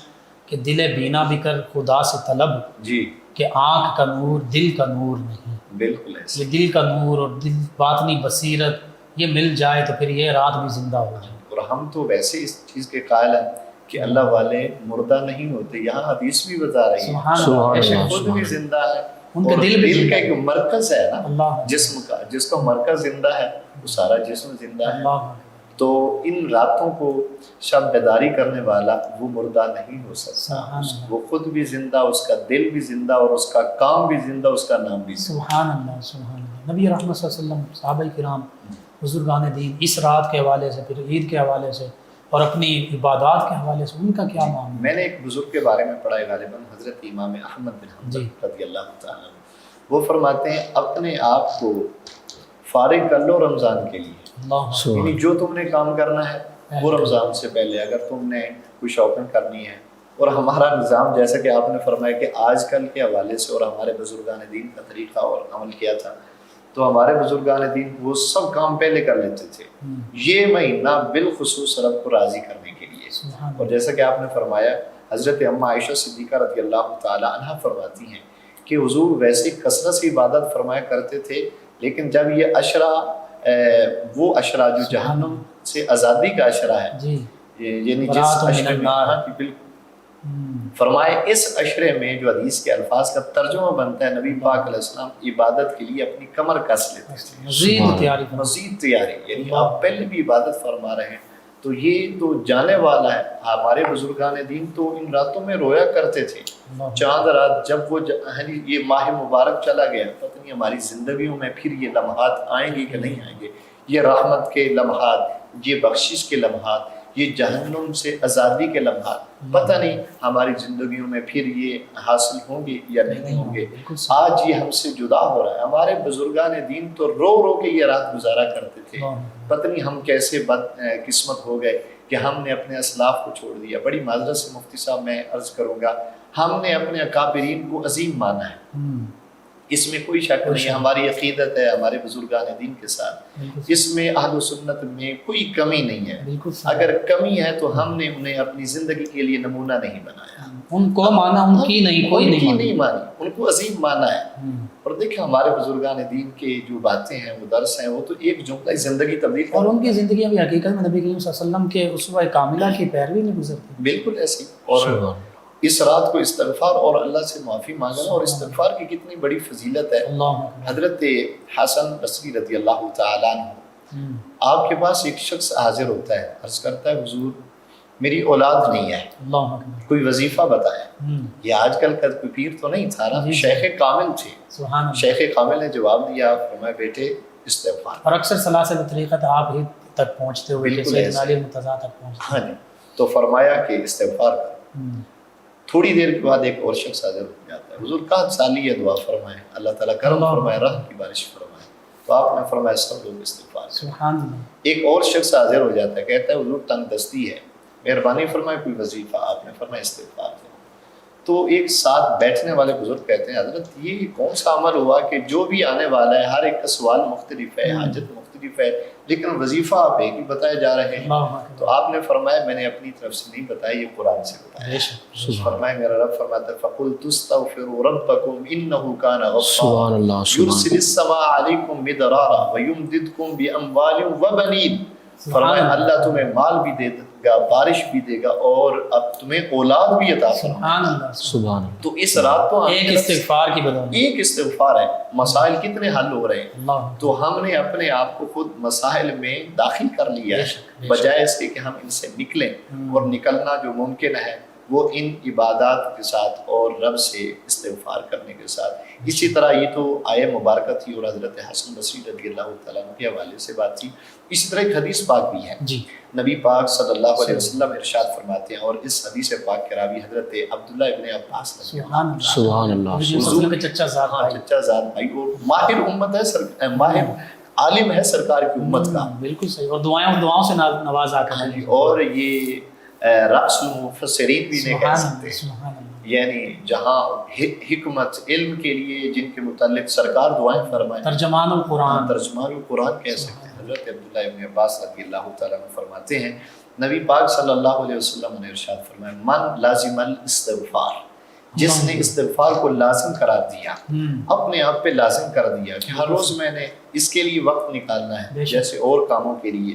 [SPEAKER 2] کہ دل بینا بھی کر خدا سے طلب،
[SPEAKER 3] جی
[SPEAKER 2] کہ آنکھ کا نور دل کا نور نہیں،
[SPEAKER 3] بالکل ایسے،
[SPEAKER 2] یہ دل کا نور اور دل باطنی بصیرت یہ مل جائے تو پھر یہ رات بھی زندہ ہو جائے۔
[SPEAKER 3] اور ہم تو ویسے اس چیز کے قائل ہیں کہ اللہ والے مردہ نہیں ہوتے، یہاں حدیث بھی بتا رہی ہے
[SPEAKER 2] سبحان اللہ، بے شک،
[SPEAKER 3] خود بھی زندہ ہے،
[SPEAKER 2] ان کے
[SPEAKER 3] اور
[SPEAKER 2] دل بھی
[SPEAKER 3] دل
[SPEAKER 2] زندہ
[SPEAKER 3] کا
[SPEAKER 2] ہے،
[SPEAKER 3] ایک مرکز ہے نا
[SPEAKER 2] اللہ
[SPEAKER 3] جسم کا، جس کا مرکز زندہ ہے وہ سارا جسم زندہ ہے،
[SPEAKER 2] اللہ،
[SPEAKER 3] تو ان راتوں کو شب بیداری کرنے والا وہ مردہ نہیں ہو سکتا،
[SPEAKER 2] سبحان اللہ،
[SPEAKER 3] وہ خود بھی زندہ، اس کا دل بھی زندہ، اور اس کا کام بھی زندہ، اس کا نام بھی زندہ۔
[SPEAKER 2] سبحان اللہ، سبحان اللہ۔ نبی رحمت صلی اللہ علیہ وسلم، صحابہ کرام، بزرگان دین، اس رات کے حوالے سے، پھر عید کے حوالے سے اور اپنی عبادات کے حوالے سے ان کا کیا معاملہ؟
[SPEAKER 3] میں نے ایک بزرگ کے بارے میں پڑھا ہے، غالباً حضرت امام احمد بن
[SPEAKER 2] جی،
[SPEAKER 3] حنبل رضی اللہ تعالیٰ عنہ، وہ فرماتے ہیں اپنے آپ کو فارغ کر لو رمضان کے لیے،
[SPEAKER 2] اللہ،
[SPEAKER 3] یعنی جو تم نے کام کرنا ہے وہ رمضان سے پہلے اگر تم نے کوئی شاپنگ کرنی ہے، اور ہمارا نظام جیسا کہ آپ نے فرمایا کہ آج کل کے حوالے سے اور ہمارے بزرگان دین کا طریقہ اور عمل کیا تھا، تو ہمارے بزرگان دین وہ سب کام پہلے کر لیتے تھے، یہ مہینہ بالخصوص رب کو راضی کرنے کے لیے۔ اور جیسا کہ آپ نے فرمایا، حضرت اماں عائشہ صدیقہ رضی اللہ تعالی عنہ فرماتی ہیں کہ حضور ویسے کثرت سے عبادت فرمایا کرتے تھے، لیکن جب یہ عشرہ وہ عشرہ جو جہنم سے آزادی کا عشرہ ہے، یعنی جس عشرے میں فرمائے اس عشرے میں جو حدیث کے الفاظ کا ترجمہ بنتا ہے، نبی پاک علیہ السلام عبادت کے لیے اپنی کمر کس لیتے تھے، مزید تیاری، یعنی آپ پہلے بھی عبادت فرما رہے ہیں تو یہ تو جانے والا ہے۔ ہمارے بزرگان دین تو ان راتوں میں رویا کرتے تھے، چاند رات جب وہ یہ ماہ مبارک چلا گیا، پتہ نہیں ہماری زندگیوں میں پھر یہ لمحات آئیں گے کہ نہیں آئیں گے، یہ رحمت کے لمحات، یہ بخشش کے لمحات، یہ جہنم سے آزادی کے لمحات، پتہ نہیں ہماری زندگیوں میں پھر یہ حاصل ہوں گے یا نہیں ہوں گے۔ آج یہ ہم سے جدا ہو رہا ہے۔ ہمارے بزرگان دین تو رو رو کے یہ رات گزارا کرتے تھے، پتہ نہیں ہم کیسے بد قسمت ہو گئے کہ ہم نے اپنے اسلاف کو چھوڑ دیا۔ بڑی معذرت سے مفتی صاحب میں عرض کروں گا، ہم نے اپنے اکابرین کو عظیم مانا ہے، اس میں کوئی شک نہیں ہے، ہماری عقیدت ہے ہمارے بزرگان دین کے ساتھ، اس میں اہل سنت میں کوئی کمی نہیں ہے۔ اگر کمی ہے تو ہم نے انہیں اپنی زندگی کے لیے نمونہ نہیں بنایا،
[SPEAKER 2] ان کو مانا، ان کی نہیں، کوئی
[SPEAKER 3] نہیں مانی، ان کو عظیم مانا ہے۔ اور دیکھیں ہمارے بزرگان دین کے جو باتیں ہیں، وہ درس ہیں، وہ تو ایک جملہ زندگی تبدیل
[SPEAKER 2] اور ان کی زندگیاں بھی حقیقت میں نبی کریم صلی اللہ علیہ وسلم کے اسوہ کاملہ کی پیروی میں گزرتی،
[SPEAKER 3] بالکل ایسے۔ اور اس رات کو استغفار اور اللہ سے معافی مانگنا، اور استغفار کی کتنی بڑی فضیلت ہے۔ حضرت حسن بصری رضی اللہ تعالیٰ عنہ، آپ کے پاس ایک شخص حاضر ہوتا ہے، عرض کرتا ہے حضور میری اولاد نہیں ہے، کوئی وظیفہ بتائیں۔ یہ آج کل کا کوئی پیر تو نہیں تھا نا، شیخ کامل تھے۔ شیخ کامل نے جواب دیا، فرمایا بیٹے استغفار۔
[SPEAKER 2] اور اکثر سلاسل طریقت آپ ہی تک پہنچتے ہوئے کہ سیدنا علی مرتضیٰ تک پہنچتے،
[SPEAKER 3] ہاں جی، تو فرمایا کہ استغفار کر۔ تھوڑی دیر کے بعد ایک اور شخص حاضر ہو جاتا ہے، حضور کہاں سالی ہے، دعا فرمائیں، اللہ تعالیٰ کرم فرمائے، رحم کی بارش فرمائے۔ تو آپ نے فرمایا سب لوگ استغفار کریں۔ ایک اور شخص حاضر ہو جاتا ہے، کہتا ہے حضور تنگ دستی ہے، مہربانی فرمائے کوئی وظیفہ، آپ نے فرمایا استغفار کریں۔ تو ایک ساتھ بیٹھنے والے بزرگ کہتے ہیں حضرت یہ کون سا عمل ہوا کہ جو بھی آنے والا ہے ہر ایک کا سوال مختلف ہے، حاجت مختلف ہے، لیکن وظیفہ آپ ایک ہی بتائے جا رہے ہیں۔ تو آپ نے فرمایا میں نے اپنی طرف سے نہیں بتایا، یہ قرآن سے بتایا۔ فرمایا میرا رب فرماتا ہے فَقُلْتُ اسْتَغْفِرُوا رَبَّكُمْ إِنَّهُ كَانَ غَفَّارًا يُرْسِلِ السَّمَاءَ عَلَيْكُمْ مِدْرَارًا وَيُمْدِدْكُمْ بِأَمْوَالٍ وَبَنِينَ۔ فرمایا اللہ تمہیں مال بھی دے گا، بارش بھی دے گا، اور اب تمہیں اولاد بھی عطا فرمائے۔ سبحان اللہ۔ تو اس رات تو
[SPEAKER 2] ایک استغفار کی بدولت،
[SPEAKER 3] ایک استغفار ہے، مسائل کتنے حل ہو رہے ہیں۔ تو ہم نے اپنے آپ کو خود مسائل میں داخل کر لیا ہے، بجائے اس کے کہ ہم ان سے نکلیں، اور نکلنا جو ممکن ہے وہ ان عبادات کے ساتھ اور رب سے استغفار کرنے کے ساتھ۔ اسی طرح یہ تو آیہ مبارکہ تھی اور حضرت حسن بصری رضی اللہ تعالیٰ عنہ کے حوالے سے بات تھی۔ اسی طرح ایک حدیث پاک بھی ہے، نبی پاک صلی اللہ علیہ وسلم ارشاد فرماتے ہیں، اور اس حدیث پاک کے راوی حضرت عبداللہ ابن عباس
[SPEAKER 1] سبحان اللہ،
[SPEAKER 3] حضور کے چچا زاد بھائی، اور ماہر امت ہے، ماہر عالم ہے سرکار کی امت کا،
[SPEAKER 2] بالکل صحیح، اور دعاؤں سے نوازا کر،
[SPEAKER 3] اور یہ رأس المفسرین بھی نہیں کہہ سکتے، یعنی جہاں حکمت علم کے لیے جن کے متعلق سرکار دعائیں فرمائیں،
[SPEAKER 2] ترجمان القرآن
[SPEAKER 3] کہہ سکتے ہیں۔ حضرت عبداللہ ابن عباس رضی اللہ تعالیٰ عنہ فرماتے ہیں نبی پاک صلی اللہ علیہ وسلم نے ارشاد فرمایا من لازم الاستغفار، جس نے استغفار کو لازم قرار دیا، اپنے آپ پہ لازم کر دیا کہ ہر روز میں نے اس کے لیے وقت نکالنا ہے جیسے اور کاموں کے لیے،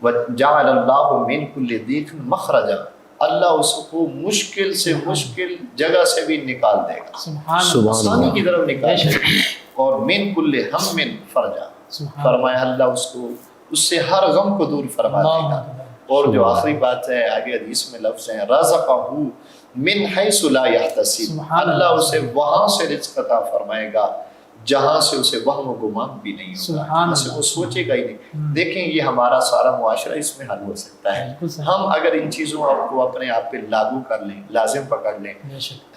[SPEAKER 3] وَجَعَلَ اللَّهُ مِن كُلِّ ضِيقٍ مَخْرَجًا، اللہ اس کو مشکل سے مشکل جگہ سے بھی نکال دے گا، آسانی کی طرف نکال دے گا، اور من کل ہم فرجا، فرمایا اللہ اس کو اس سے ہر غم کو دور فرما دے گا۔ اور جو آخری بات ہے آگے حدیث میں لفظ ہیں رَزَقَهُ مِنْ حَيْثُ لَا يَحْتَسِبُ، اللہ اسے وہاں سے رزق عطا فرمائے گا جہاں سے اسے وہم و گمان بھی نہیں ہوگا، جہاں سے وہ سوچے گا ہی نہیں۔ دیکھیں یہ ہمارا سارا معاشرہ اس میں حل ہو سکتا ہے، ہم اگر ان چیزوں کو اپنے آپ پہ لاگو کر لیں، لازم پکڑ لیں،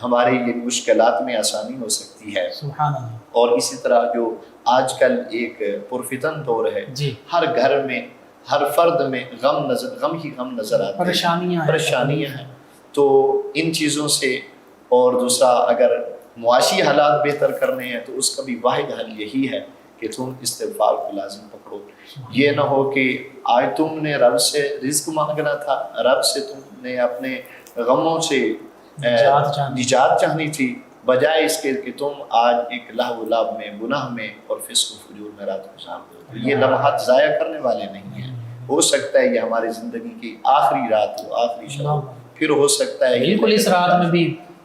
[SPEAKER 3] ہماری یہ مشکلات میں آسانی ہو سکتی ہے۔ اور اسی طرح جو آج کل ایک پرفتن دور ہے، ہر گھر میں ہر فرد میں غم ہی غم نظر آتے ہیں، پریشانیاں ہیں، تو ان چیزوں سے، اور دوسرا اگر معاشی حالات بہتر کرنے ہیں تو اس کا بھی واحد حل یہی ہے کہ تم استغفار کو لازم پکڑو. یہ نہ ہو کہ آج تم نے رب سے رزق مانگنا تھا، رب سے تم نے اپنے غموں سے نجات چاہنی تھی، بجائے اس کے کہ تم آج ایک لہو و لعب میں، گناہ میں اور فسق و فجور میں رات گزار دو. یہ لمحات ضائع کرنے والے نہیں ہیں. ہو سکتا ہے یہ ہماری زندگی کی آخری رات ہو، آخری شب ہو، پھر ہو سکتا ہے
[SPEAKER 2] بالکل اس رات میں بھی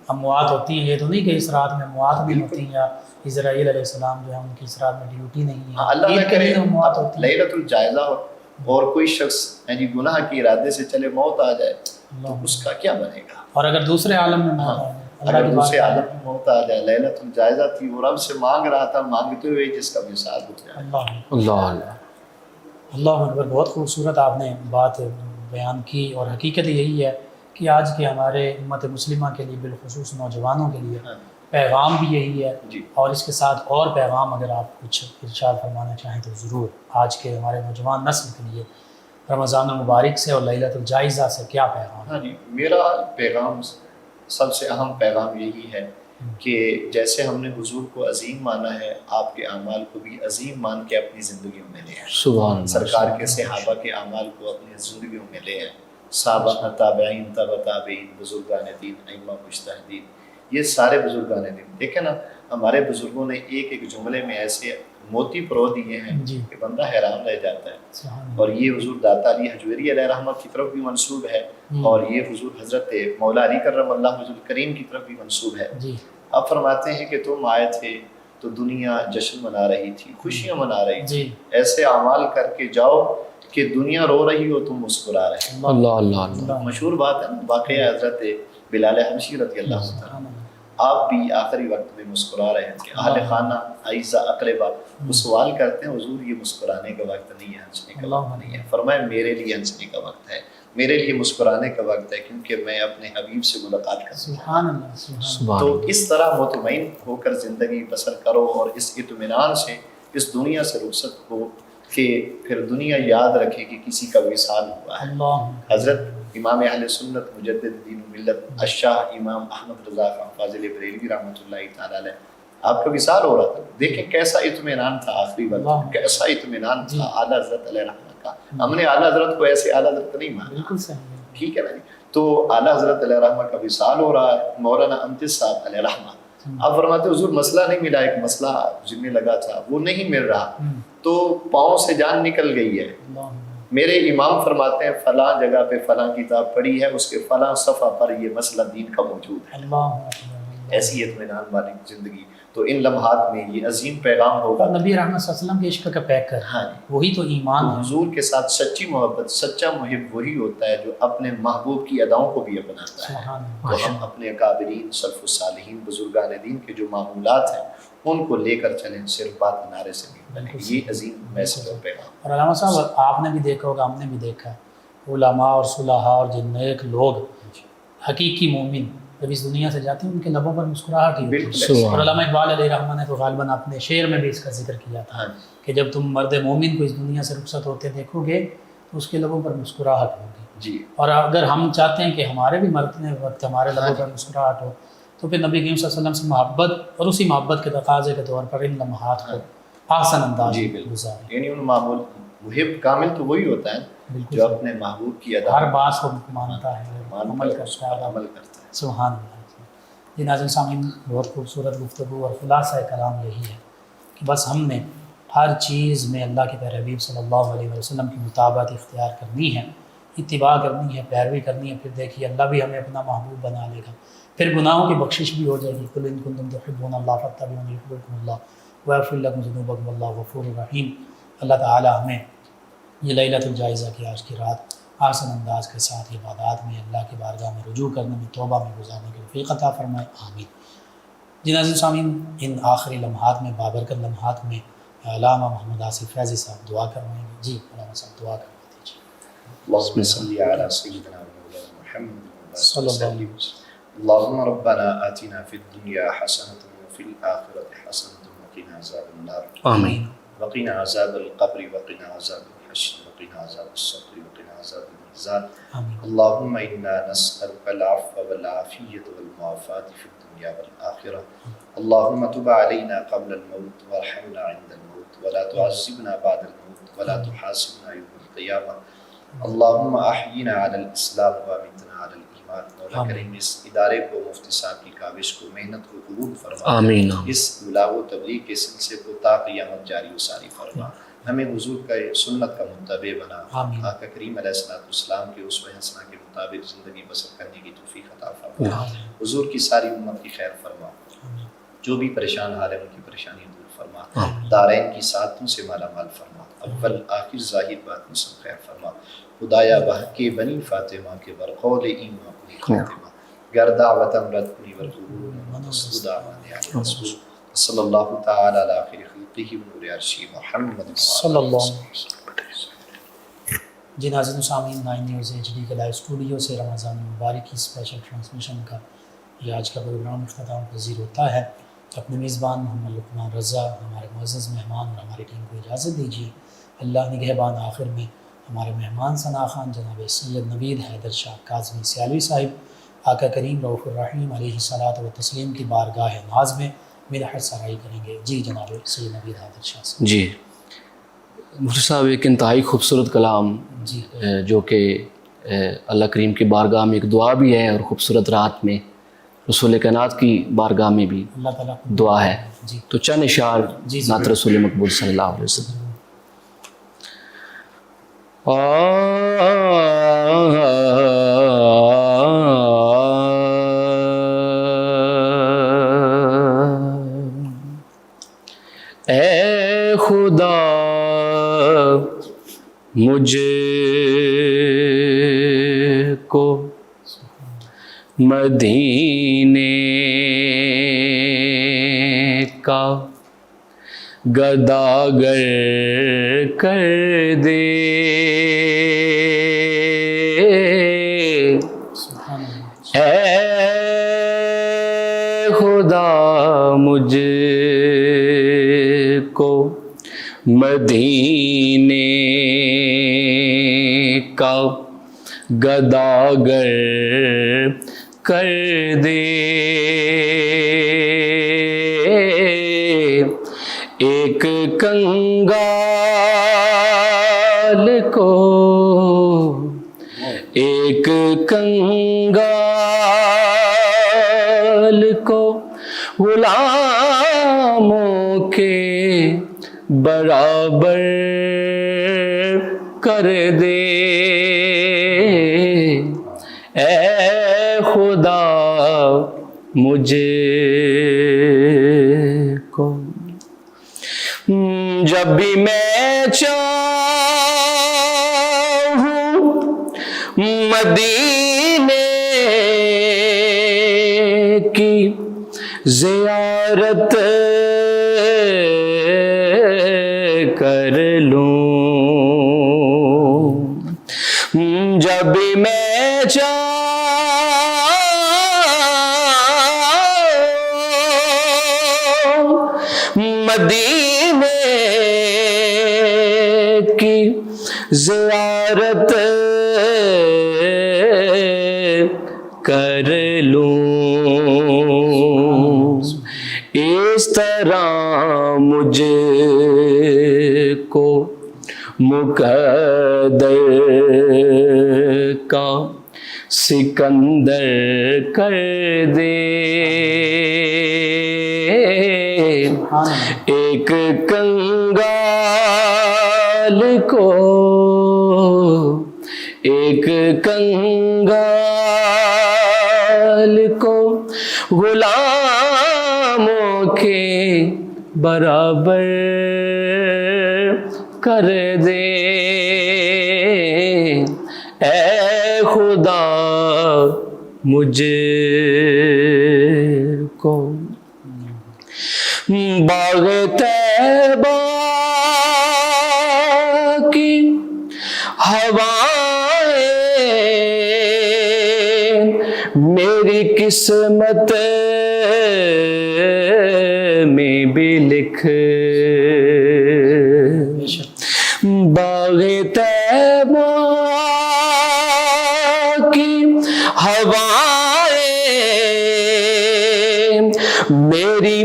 [SPEAKER 2] اموات ہوتی ہیں. یہ تو نہیں کہ اس رات میں اموات نہیں ہوتی ہیں، یا اسرائیل علیہ السلام جو ہے ان کی اس رات میں ڈیوٹی نہیں ہے.
[SPEAKER 3] اللہ نہ کرے
[SPEAKER 2] اموات ہوتی ہیں.
[SPEAKER 3] لیلۃ الجائزہ ہو اور کوئی شخص یعنی گناہ کے ارادے سے چلے موت آ جائے تو اس کا کیا بنے گا؟
[SPEAKER 2] اور اگر دوسرے عالم میں موت آ جائے،
[SPEAKER 3] اگر دوسرے عالم میں موت آ جائے. لیلۃ الجائزہ تھی، وہ رب سے مانگ رہا تھا، مانگتے ہوئے جس کا وصال ہو جائے.
[SPEAKER 1] اللہ
[SPEAKER 2] اللہ اکبر. بہت خوبصورت آپ نے بات بیان کی، اور حقیقت یہی ہے کہ آج کے ہمارے امت مسلمہ کے لیے، بالخصوص نوجوانوں کے لیے پیغام بھی یہی ہے. اور اس کے ساتھ اور پیغام اگر آپ کچھ ارشاد فرمانا چاہیں تو ضرور. آج کے ہمارے نوجوان نسل کے لیے رمضان المبارک سے اور لیلۃ الجائزہ سے کیا پیغام؟
[SPEAKER 3] ہاں جی، میرا پیغام سب سے اہم پیغام یہی ہے کہ جیسے ہم نے حضور کو عظیم مانا ہے، آپ کے اعمال کو بھی عظیم مان کے اپنی زندگیوں میں لے آئیں.
[SPEAKER 1] سبحان اللہ.
[SPEAKER 3] سرکار کے صحابہ کے اعمال کو اپنی زندگیوں میں لے آئیں. صحابہ، تابعین، تبع تابعین، بزرگان دین، ائمہ مجتہدین، یہ سارے بزرگان دین. دیکھیں نا، ہمارے بزرگوں نے ایک ایک جملے میں ایسے موتی پرو دیے ہیں کہ بندہ حیران رہ جاتا ہے. اور یہ حضور داتا علی حجویری علیہ رحمہ کی طرف بھی منسوب ہے، اور یہ حضور حضرت مولا علی کرم اللہ وجہ الکریم کی طرف بھی منسوب ہے. آپ فرماتے ہیں کہ تم آئے تھے تو دنیا جشن منا رہی تھی، خوشیاں منا رہی تھی. ایسے اعمال کر کے جاؤ کہ دنیا رو رہی ہو تم مسکرا رہے.
[SPEAKER 1] اللہ اللہ اللہ.
[SPEAKER 3] مشہور بات ہے نا، واقعہ حضرت بلال حبشی رضی اللہ عنہ. آپ بھی آخری وقت میں مسکرا رہے تھے. اہل خانہ، اعزہ، اقربا وہ سوال کرتے ہیں حضور یہ مسکرانے کا وقت نہیں ہے، ہنسنے کا وقت نہیں ہے. فرمایا میرے لیے ہنسنے کا وقت ہے، میرے لیے مسکرانے کا وقت ہے، کیونکہ میں اپنے حبیب سے ملاقات کرتا ہوں. تو اس طرح مطمئن ہو کر زندگی بسر کرو، اور اس اطمینان سے اس دنیا سے رخصت ہو کہ پھر دنیا یاد رکھے کہ کسی کا وصال ہوا ہے. حضرت امام اہل سنت مجدد دین و ملت الشاہ امام احمد رضا خان فاضل بریلوی رحمۃ اللہ تعالیٰ علیہ، آپ کا وصال ہو رہا تھا. دیکھیں کیسا اطمینان تھا آخری وقت، کیسا اطمینان تھا اعلیٰ حضرت علیہ رحمۃ کا. ہم نے اعلیٰ حضرت کو ایسے اعلیٰ حضرت نہیں مانا.
[SPEAKER 2] بالکل صحیح.
[SPEAKER 3] ٹھیک ہے نا جی. تو اعلیٰ حضرت علیہ رحمۃ کا وصال ہو رہا ہے. مولانا امجد صاحب علیہ رحمۃ، آپ فرماتے حضور مسئلہ نہیں ملا، ایک مسئلہ ذمہ لگا تھا وہ نہیں مل رہا، تو پاؤں سے جان نکل گئی ہے. میرے امام فرماتے ہیں فلاں جگہ پہ فلاں کتاب پڑھی ہے، اس کے فلاں صفحہ پر یہ مسئلہ دین کا موجود ہے. ایسی اطمینان والی زندگی. تو ان لمحات میں یہ عظیم پیغام ہوگا.
[SPEAKER 2] نبی رحمت صلی اللہ علیہ وسلم کے عشق کا پیکر، وہی تو ایمان ہے.
[SPEAKER 3] حضور کے ساتھ سچی محبت، سچا محب وہی ہوتا ہے جو اپنے محبوب کی اداؤں کو بھی اپناتا ہے. تو ہم اپنے اکابرین، سلف الصالحین، بزرگان دین کے جو معمولات ہیں ان کو لے کر چلیں، صرف بات نعرے سے نہیں بلکہ یہ عظیم میسج اور پیغام.
[SPEAKER 2] اور علامہ صاحب آپ نے بھی دیکھا ہوگا، ہم نے بھی دیکھا ہے، علماء اور صلحاء اور جن نیک لوگ، حقیقی مومن جب اس دنیا سے جاتے ہیں ان کے لبوں پر مسکراہٹ ہی ہوتی ہے. اور علامہ اقبال علیہ رحمہ نے تو غالباً اپنے شعر میں بھی اس کا ذکر کیا تھا کہ جب تم مرد مومن کو اس دنیا سے رخصت ہوتے دیکھو گے تو اس کے لبوں پر مسکراہٹ ہوگی. اور اگر ہم چاہتے ہیں کہ ہمارے بھی مرتے وقت ہمارے لبوں پر مسکراہٹ ہو تو پھر نبی کریم صلی اللہ علیہ وسلم سے محبت اور اسی محبت کے تقاضے کے طور پر ان لمحات کو آسان انداز میں گزاریں.
[SPEAKER 3] یعنی ان معمول محب کامل تو وہی ہوتا ہے جو اپنے محبوب کی ادا
[SPEAKER 2] ہر بات کو مانتا ہے، عمل کرتا ہے. سبحان اللہ. جی ناظرین سامعین، بہت خوبصورت گفتگو اور خلاصہ کلام یہی ہے کہ بس ہم نے ہر چیز میں اللہ کے پیارے حبیب صلی اللہ علیہ وسلم کی مطابقت اختیار کرنی ہے، اتباع کرنی ہے، پیروی کرنی ہے. پھر دیکھیے اللہ بھی ہمیں اپنا محبوب بنا لے گا، پھر گناہوں کی بخشش بھی ہو جائے گی. قل ان کنتم تحبون اللہ فاتبعونی یحببکم اللہ ویغفر لکم ذنوبکم واللہ غفور رحیم. اللہ تعالی ہمیں یہ لیلۃ الجائزہ کی آج کی رات آسان انداز کے ساتھ عبادات میں، اللہ کی بارگاہ میں رجوع کرنے میں، توبہ میں گزارنے کی توفیق عطا فرمائے. آمین. جی ناظرین سامعین، ان آخری لمحات میں، بابرکت لمحات میں علامہ محمد آصف فیضی صاحب دعا کروائیں گے. جی علامہ صاحب دعا کروا دیجیے.
[SPEAKER 3] اللہم صلی علی سیدنا محمد
[SPEAKER 2] صلی اللہ علیہ وسلم.
[SPEAKER 3] اللہم ربنا آتنا فی الدنیا حسنۃ وفی الآخرۃ حسنۃ وقنا عذاب النار.
[SPEAKER 2] آمین.
[SPEAKER 3] وقنا عذاب القبر وقنا عذاب الحشر وقنا عذاب الصبر وقنا عذاب الميزان. اللهم إنا نسألك العفو والعافية والمعافاة في الدنيا والآخرة. اللهم تب علينا قبل الموت وارحمنا عند الموت ولا تعذبنا بعد الموت ولا تحاسبنا يوم القيامة اللهم احينا على الاسلام وامتنا على الایمان۔ مولا کریم اس ادارے کو، مفتی صاحب کی کاوش کو، محنت کو قبول فرما،
[SPEAKER 1] آمین۔
[SPEAKER 3] اس بلاغ و تبلیغ کے سلسلے کو تا قیامت جاری و ساری فرما، ہمیں حضور کا سنت کا متبع بنا، آقا کریم علیہ السلام کے اسوہ حسنہ کے مطابق زندگی بسر کرنے کی توفیق عطا فرما، حضور کی ساری امت کی خیر فرما، جو بھی پریشان حال ہے ان کی پریشانی دور فرما، دارین کی سعادتوں سے مالا مال فرما، اول آخر ظاہر باطن سب خیر فرما، خدایا بحق بنی فاطمہ کے برقول ایمان کنی خاتمہ، گردع وطن رد کنی ورقبور منصد دعوان علی رسول صلی اللہ تعالی علی خیر خلقہ ونور عرشی محمد
[SPEAKER 2] صلی اللہ علیہ وسلم۔ جی ناظرین سامعین، 9 نیوز HD کے لائیو اسٹوڈیو سے رمضان مبارک کی اسپیشل ٹرانسمیشن کا یہ آج کا پروگرام اختتام پذیر ہوتا ہے۔ اپنے میزبان محمد لقمان رضا، ہمارے معزز مہمان اور ہماری ٹیم کو اجازت دیجیے۔ اللہ نگہبان۔ آخر میں ہمارے مہمان ثنا خان جناب سید نوید حیدر شاہ کاظمی سیالوی صاحب آقا کریم رؤوف الرحیم علیہ الصلاۃ والتسلیم کی بارگاہ ناز میں مدح سرائی کریں گے۔ جی جناب سید نوید حیدر شاہ صاحب۔
[SPEAKER 1] جی مفتی صاحب، ایک انتہائی خوبصورت کلام
[SPEAKER 2] جی
[SPEAKER 1] جو کہ اللہ کریم کی بارگاہ میں ایک دعا بھی ہے، اور خوبصورت رات میں رسول کائنات کی بارگاہ میں بھی
[SPEAKER 2] اللہ تعالیٰ
[SPEAKER 1] دعا ہے۔
[SPEAKER 2] جی
[SPEAKER 1] تو چند اشعار
[SPEAKER 2] جی
[SPEAKER 1] نعت رسول مقبول صلی اللہ علیہ وسلم۔ اے خدا مجھ کو مدینے کا گداگر کر دے،
[SPEAKER 2] سبحان اللہ۔
[SPEAKER 1] اے خدا مجھ کو مدینے کا گداگر کر دے، ایک کنگال کو، ایک کنگال کو غلاموں کے برابر کر دے، اے خدا مجھے کو۔ جب بھی میں چاہوں مدینے کی زیارت کر لوں، جب بھی میں چاہوں مدینے کی زیارت کر لوں، اس طرح مجھ کو مقدر کا سکندر کر دے، ایک کنگال کو، ایک کنگال کو غلاموں کے برابر کر دے، اے خدا مجھ کو۔ باغ طیبہ کی ہوائیں میری قسمت میں بھی لکھ، باغ طیبہ کی ہوائیں میری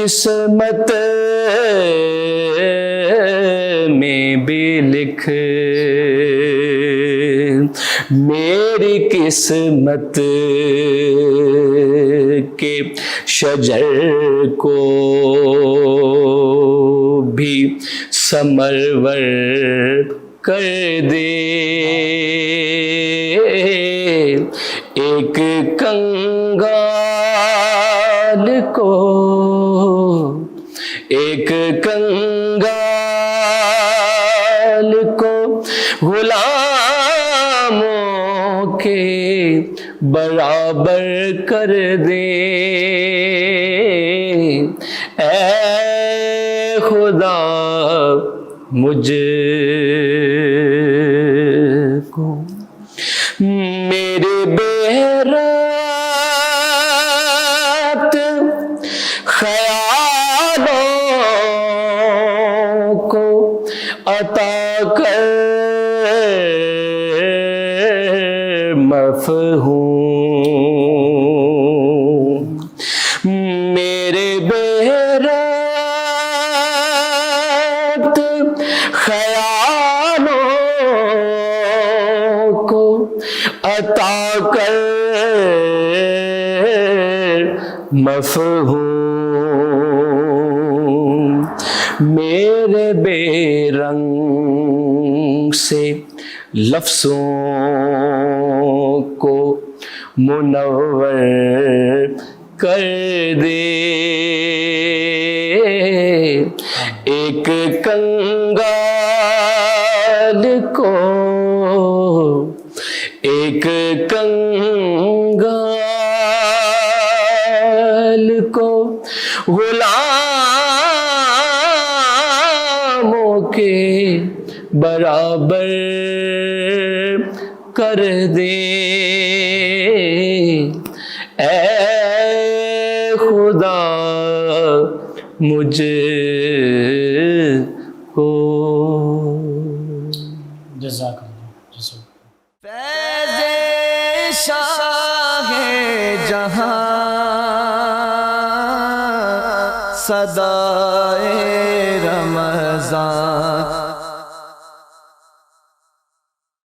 [SPEAKER 1] قسمت میں بھی لکھ، میری قسمت کے شجر کو بھی ثمرور کر دے، ایک کنگال کو، ایک کنگال کو غلاموں کے برابر کر دے، اے خدا مجھ کو میرے بے ربط خیالوں کو عطا کر، مفہوم میرے بے ربط خیالوں کو عطا کر، مفہوم میرے بے رنگ سے لفظوں کو منور کر دے، ایک کنگال کو، ایک کنگال کو غلاموں کے برابر کر دے، اے خدا مجھ کو۔
[SPEAKER 2] جزاک اللہ، جزاک اللہ۔
[SPEAKER 4] فیض شاہ جہاں صدائے رمضان